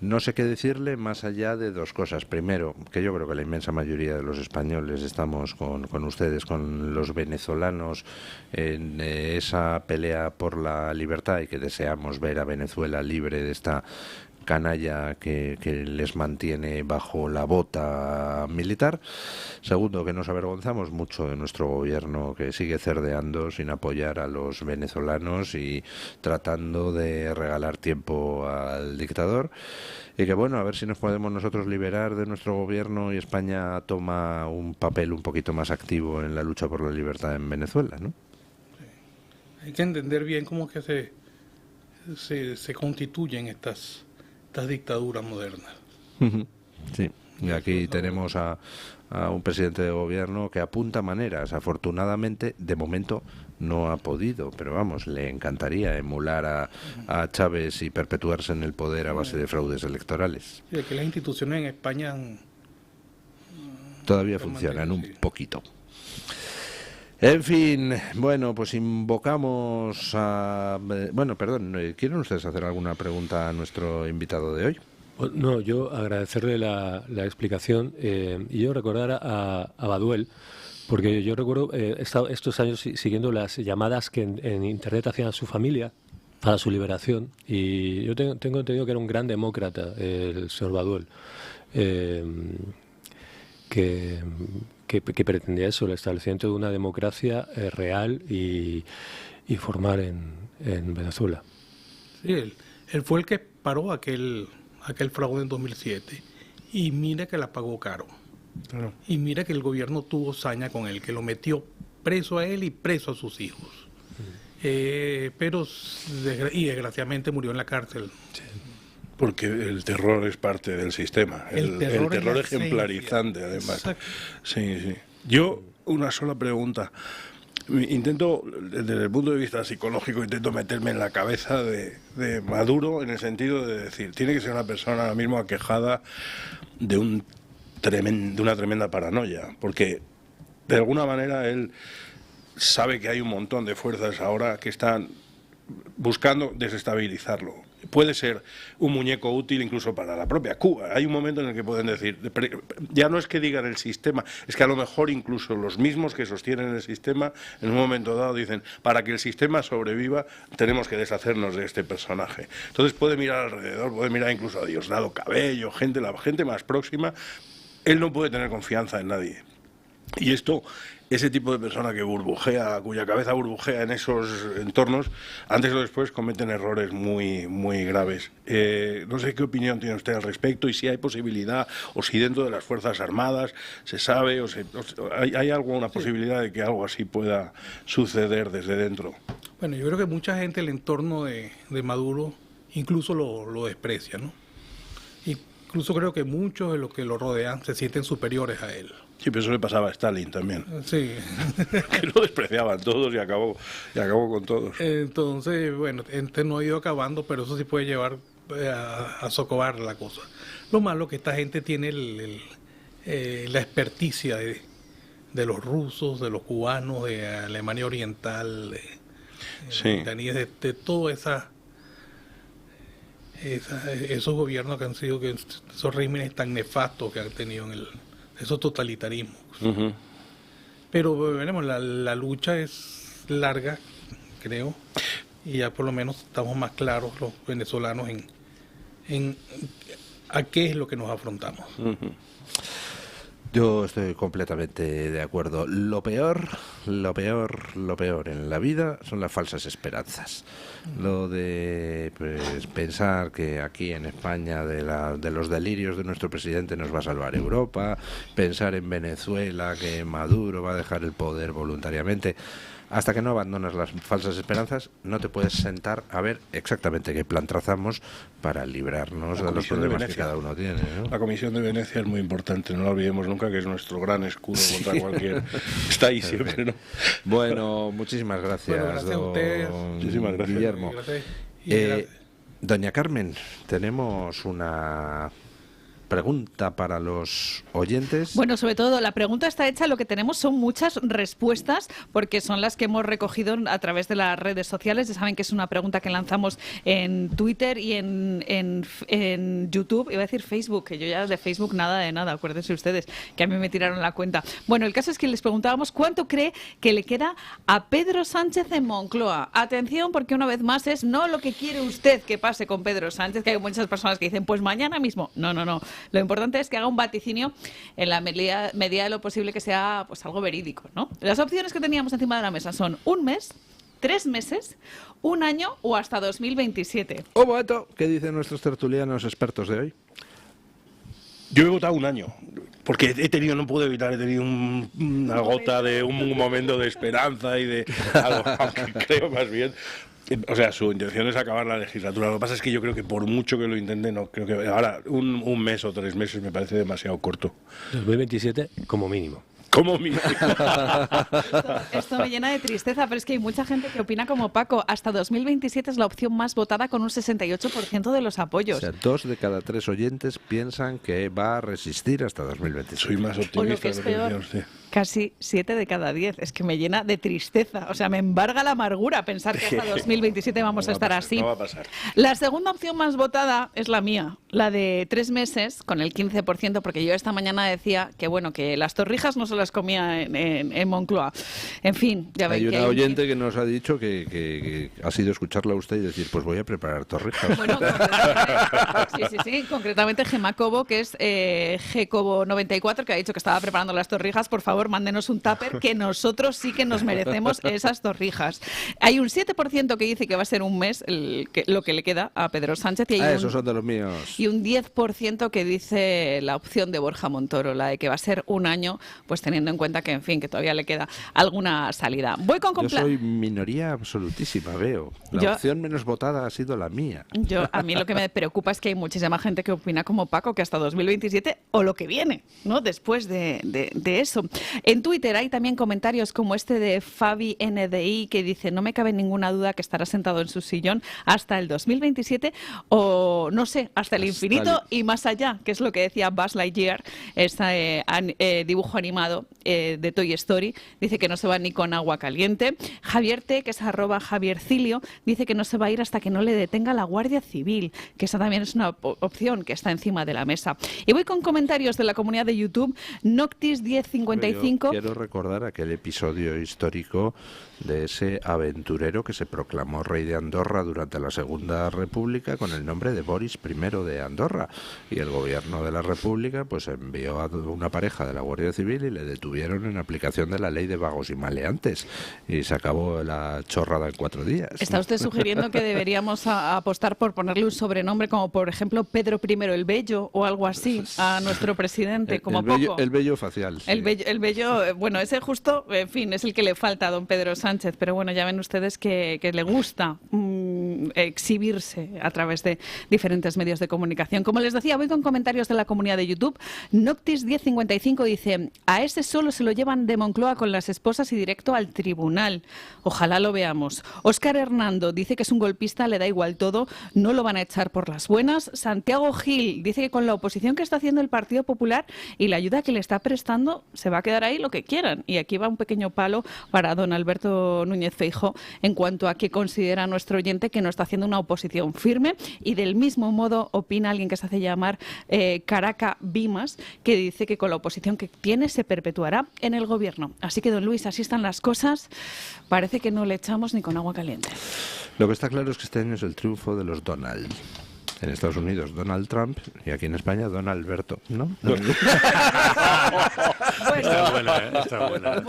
No sé qué decirle más allá de dos cosas. Primero, que yo creo que la inmensa mayoría de los españoles estamos con ustedes, con los venezolanos, en esa pelea por la libertad, y que deseamos ver a Venezuela libre de esta canalla que les mantiene bajo la bota militar. Segundo, que nos avergonzamos mucho de nuestro gobierno, que sigue cerdeando sin apoyar a los venezolanos y tratando de regalar tiempo al dictador. Y que bueno, a ver si nos podemos nosotros liberar de nuestro gobierno y España toma un papel un poquito más activo en la lucha por la libertad en Venezuela, ¿no? Sí. Hay que entender bien cómo que se constituyen estas dictaduras modernas. Sí, y aquí tenemos a un presidente de gobierno que apunta maneras. Afortunadamente, de momento no ha podido, pero vamos, le encantaría emular a Chávez y perpetuarse en el poder a base de fraudes electorales. Sí, que las instituciones en España todavía funcionan un poquito. En fin, bueno, pues invocamos a... Bueno, perdón, ¿quieren ustedes hacer alguna pregunta a nuestro invitado de hoy? No, yo agradecerle la explicación y yo recordar a Baduel, porque yo recuerdo, he estado estos años siguiendo las llamadas que en Internet hacían a su familia para su liberación, y yo tengo entendido que era un gran demócrata, el señor Baduel, que pretendía eso, el establecimiento de una democracia real y formar en Venezuela. Sí, él fue el que paró aquel fraude en 2007, y mira que la pagó caro. Claro. Y mira que el gobierno tuvo saña con él, que lo metió preso a él y preso a sus hijos. Pero desgraciadamente murió en la cárcel. Sí. Porque el terror es parte del sistema, el terror ejemplarizante, además. Exacto. Sí, sí. Yo, una sola pregunta. Intento, desde el punto de vista psicológico, intento meterme en la cabeza de Maduro, en el sentido de decir, tiene que ser una persona ahora mismo aquejada de una tremenda paranoia, porque de alguna manera él sabe que hay un montón de fuerzas ahora que están buscando desestabilizarlo. Puede ser un muñeco útil incluso para la propia Cuba. Hay un momento en el que pueden decir, ya no es que digan el sistema, es que a lo mejor incluso los mismos que sostienen el sistema en un momento dado dicen, para que el sistema sobreviva tenemos que deshacernos de este personaje. Entonces puede mirar alrededor, puede mirar incluso a Diosdado Cabello, la gente más próxima. Él no puede tener confianza en nadie. Y ese tipo de persona que burbujea, cuya cabeza burbujea en esos entornos, antes o después cometen errores muy, muy graves. No sé qué opinión tiene usted al respecto, y si hay posibilidad, o si dentro de las Fuerzas Armadas se sabe, ¿hay alguna posibilidad de que algo así pueda suceder desde dentro? Bueno, yo creo que mucha gente del entorno de Maduro incluso lo desprecia, ¿no? Incluso creo que muchos de los que lo rodean se sienten superiores a él. Sí, pero eso le pasaba a Stalin también. Sí. Que lo despreciaban todos y acabó con todos. Entonces, bueno, no ha ido acabando, pero eso sí puede llevar a socavar la cosa. Lo malo es que esta gente tiene la experticia de los rusos, de los cubanos, de Alemania Oriental, de todas esos gobiernos que han sido, esos regímenes tan nefastos que han tenido esos totalitarismos. Uh-huh. Pero veremos, la lucha es larga, creo, y ya por lo menos estamos más claros los venezolanos en a qué es lo que nos afrontamos. Uh-huh. Yo estoy completamente de acuerdo. Lo peor en la vida son las falsas esperanzas. Lo de pensar que aquí en España de los delirios de nuestro presidente nos va a salvar Europa, pensar en Venezuela que Maduro va a dejar el poder voluntariamente. Hasta que no abandonas las falsas esperanzas, no te puedes sentar a ver exactamente qué plan trazamos para librarnos de los problemas que cada uno tiene, ¿no? La Comisión de Venecia es muy importante, no la olvidemos nunca, que es nuestro gran escudo contra cualquier... Está ahí siempre, ¿no? Bueno, muchísimas gracias, gracias a usted. Muchísimas gracias. Guillermo. Doña Carmen, tenemos una pregunta para los oyentes. Bueno, sobre todo la pregunta está hecha, lo que tenemos son muchas respuestas, porque son las que hemos recogido a través de las redes sociales. Ya saben que es una pregunta que lanzamos en Twitter y en YouTube. Iba a decir Facebook, que yo ya de Facebook nada de nada, acuérdense ustedes, que a mí me tiraron la cuenta. Bueno, el caso es que les preguntábamos cuánto cree que le queda a Pedro Sánchez en Moncloa. Atención, porque una vez más es no lo que quiere usted que pase con Pedro Sánchez, que hay muchas personas que dicen, pues mañana mismo. No. Lo importante es que haga un vaticinio en la medida de lo posible que sea pues algo verídico, ¿no? Las opciones que teníamos encima de la mesa son 1 mes, 3 meses, 1 año o hasta 2027. Un momento, ¿qué dicen nuestros tertulianos expertos de hoy? Yo he votado 1 año, porque he tenido una gota de un momento de esperanza y de algo, aunque creo más bien. O sea, su intención es acabar la legislatura. Lo que pasa es que yo creo que por mucho que lo intente, no creo que ahora un mes o 3 meses me parece demasiado corto. 2027 como mínimo. Como mínimo. Esto me llena de tristeza, pero es que hay mucha gente que opina como Paco. Hasta 2027 es la opción más votada con un 68% de los apoyos. O sea, 2 de cada 3 oyentes piensan que va a resistir hasta 2027. Soy más optimista. O lo que es peor, casi 7 de cada 10. Es que me llena de tristeza. O sea, me embarga la amargura pensar que hasta 2027 vamos a estar así. No va a pasar. La segunda opción más votada es la mía, la de 3 meses con el 15%, porque yo esta mañana decía que bueno, que las torrijas no se las comía en Moncloa. En fin, ya veis. Hay una oyente que nos ha dicho que ha sido escucharla a usted y decir, pues voy a preparar torrijas. Bueno, sí. Concretamente Gemma Cobo, que es Gcobo94, que ha dicho que estaba preparando las torrijas. Por favor, mándenos un tupper, que nosotros sí que nos merecemos esas torrijas. Hay un 7% que dice que va a ser 1 mes lo que le queda a Pedro Sánchez. Y hay esos son de los míos. Y un 10% que dice la opción de Borja Montoro, la de que va a ser 1 año, pues teniendo en cuenta que, en fin, que todavía le queda alguna salida. Voy con Yo soy minoría absolutísima, veo. La opción menos votada ha sido la mía. A mí lo que me preocupa es que hay muchísima gente que opina como Paco, que hasta 2027 o lo que viene, ¿no? Después de eso. En Twitter hay también comentarios como este de Fabi NDI, que dice, no me cabe ninguna duda que estará sentado en su sillón hasta el 2027 o, no sé, hasta el infinito y más allá, que es lo que decía Buzz Lightyear, este dibujo animado de Toy Story. Dice que no se va ni con agua caliente. Javier T, que es @JavierCilio, dice que no se va a ir hasta que no le detenga la Guardia Civil, que esa también es una opción que está encima de la mesa. Y voy con comentarios de la comunidad de YouTube. Noctis1055. Quiero recordar aquel episodio histórico de ese aventurero que se proclamó rey de Andorra durante la Segunda República con el nombre de Boris I de Andorra, y el gobierno de la República pues envió a una pareja de la Guardia Civil y le detuvieron en aplicación de la ley de vagos y maleantes, y se acabó la chorrada en 4 días. ¿Está usted sugiriendo que deberíamos apostar por ponerle un sobrenombre como por ejemplo Pedro I el Bello o algo así a nuestro presidente? El bello facial. Sí. El bello, bueno, ese justo, en fin, es el que le falta a don Pedro Sánchez, pero bueno, ya ven ustedes que le gusta exhibirse a través de diferentes medios de comunicación. Como les decía, voy con comentarios de la comunidad de YouTube. Noctis1055 dice, a ese solo se lo llevan de Moncloa con las esposas y directo al tribunal. Ojalá lo veamos. Óscar Hernando dice que es un golpista, le da igual todo, no lo van a echar por las buenas. Santiago Gil dice que con la oposición que está haciendo el Partido Popular y la ayuda que le está prestando, se va a quedar ahí lo que quieran. Y aquí va un pequeño palo para don Alberto Núñez Feijóo en cuanto a que considera nuestro oyente que no está haciendo una oposición firme, y del mismo modo opina alguien que se hace llamar Caraca Bimas, que dice que con la oposición que tiene se perpetuará en el gobierno. Así que, don Luis, así están las cosas. Parece que no le echamos ni con agua caliente. Lo que está claro es que este año es el triunfo de los Donald. En Estados Unidos, Donald Trump, y aquí en España, Don Alberto, ¿no? Está buena, está buena.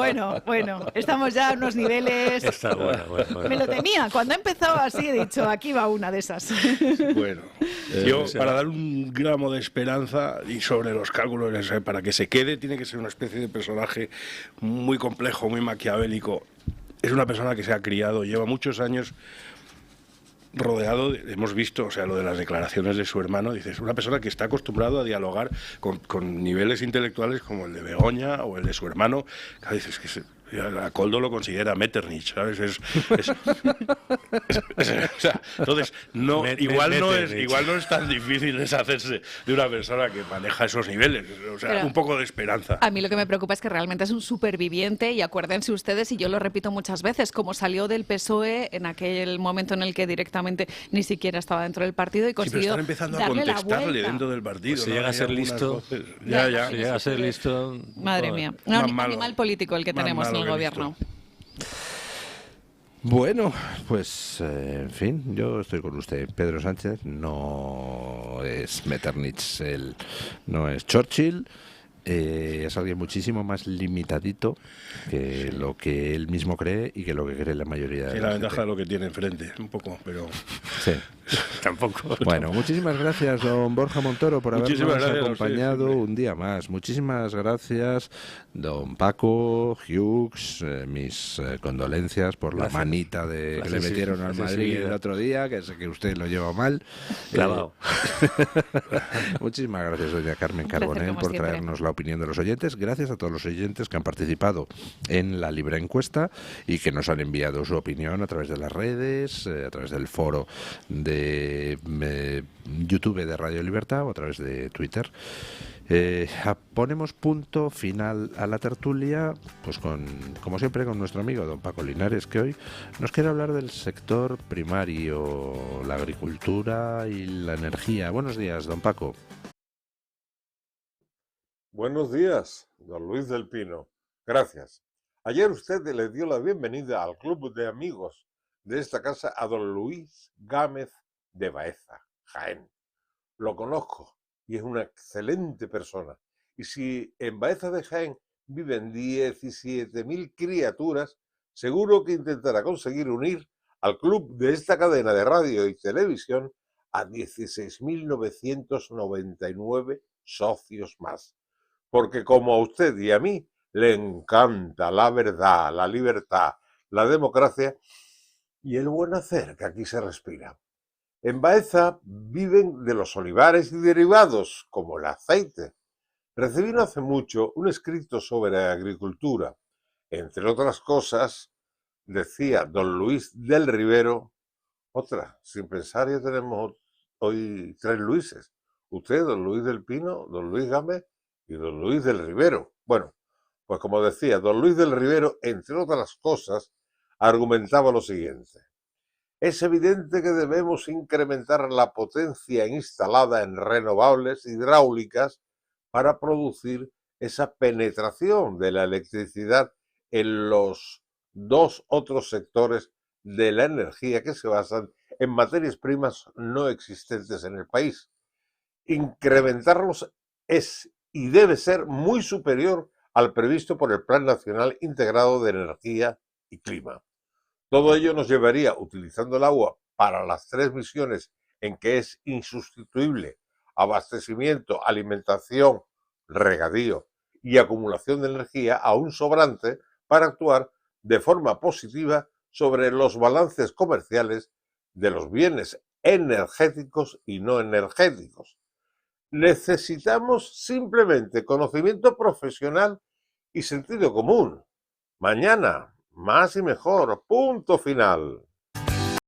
Bueno, estamos ya a unos niveles... Está buena. Me lo temía. Cuando he empezado así he dicho, aquí va una de esas. Bueno, yo para dar un gramo de esperanza y sobre los cálculos, para que se quede, tiene que ser una especie de personaje muy complejo, muy maquiavélico. Es una persona que se ha criado, lleva muchos años rodeado, hemos visto, o sea, lo de las declaraciones de su hermano, dices, una persona que está acostumbrado a dialogar con niveles intelectuales como el de Begoña o el de su hermano, dices que A Koldo lo considera Metternich, ¿sabes? O sea, entonces, igual no es tan difícil deshacerse de una persona que maneja esos niveles. O sea, pero un poco de esperanza. A mí lo que me preocupa es que realmente es un superviviente, y acuérdense ustedes, y yo lo repito muchas veces, como salió del PSOE en aquel momento en el que directamente ni siquiera estaba dentro del partido y consiguió pero están empezando darle a contestarle la dentro del partido. Pues si llega a ser listo, si llega a ser listo. Madre mía, un animal político el que tenemos en el gobierno. Bueno, pues en fin, yo estoy con usted. Pedro Sánchez no es Metternich, no es Churchill. Es alguien muchísimo más limitadito que lo que él mismo cree y que lo que cree la mayoría de la ventaja gente. de lo que tiene enfrente, un poco, pero sí. tampoco. Bueno, muchísimas gracias, don Borja Montoro, por habernos acompañado un día más. Muchísimas gracias, don Paco, Hughes, mis condolencias por la manita que le metieron al Madrid el otro día, que sé que usted lo lleva mal. Clavado. Muchísimas gracias, doña Carmen Carbonell, por traernos la opinión de los oyentes. Gracias a todos los oyentes que han participado en la libre encuesta y que nos han enviado su opinión a través de las redes, a través del foro de YouTube de Radio Libertad o a través de Twitter. Ponemos punto final a la tertulia, pues como siempre, con nuestro amigo don Paco Linares, que hoy nos quiere hablar del sector primario, la agricultura y la energía. Buenos días, don Paco. Buenos días, don Luis del Pino. Gracias. Ayer usted le dio la bienvenida al club de amigos de esta casa a don Luis Gámez de Baeza, Jaén. Lo conozco y es una excelente persona. Y si en Baeza de Jaén viven 17.000 criaturas, seguro que intentará conseguir unir al club de esta cadena de radio y televisión a 16.999 socios más. Porque como a usted y a mí le encanta la verdad, la libertad, la democracia y el buen hacer que aquí se respira. En Baeza viven de los olivares y derivados, como el aceite. Recibí no hace mucho un escrito sobre agricultura. Entre otras cosas, decía don Luis del Rivero, sin pensar ya tenemos hoy 3 Luises. Usted, don Luis del Pino, don Luis Gámez y don Luis del Rivero. Bueno, pues como decía, don Luis del Rivero, entre otras cosas, argumentaba lo siguiente. Es evidente que debemos incrementar la potencia instalada en renovables hidráulicas para producir esa penetración de la electricidad en los 2 otros sectores de la energía que se basan en materias primas no existentes en el país. Incrementarlos es y debe ser muy superior al previsto por el Plan Nacional Integrado de Energía y Clima. Todo ello nos llevaría, utilizando el agua para las 3 misiones en que es insustituible, abastecimiento, alimentación, regadío y acumulación de energía, a un sobrante para actuar de forma positiva sobre los balances comerciales de los bienes energéticos y no energéticos. Necesitamos simplemente conocimiento profesional y sentido común. Mañana, más y mejor. Punto final.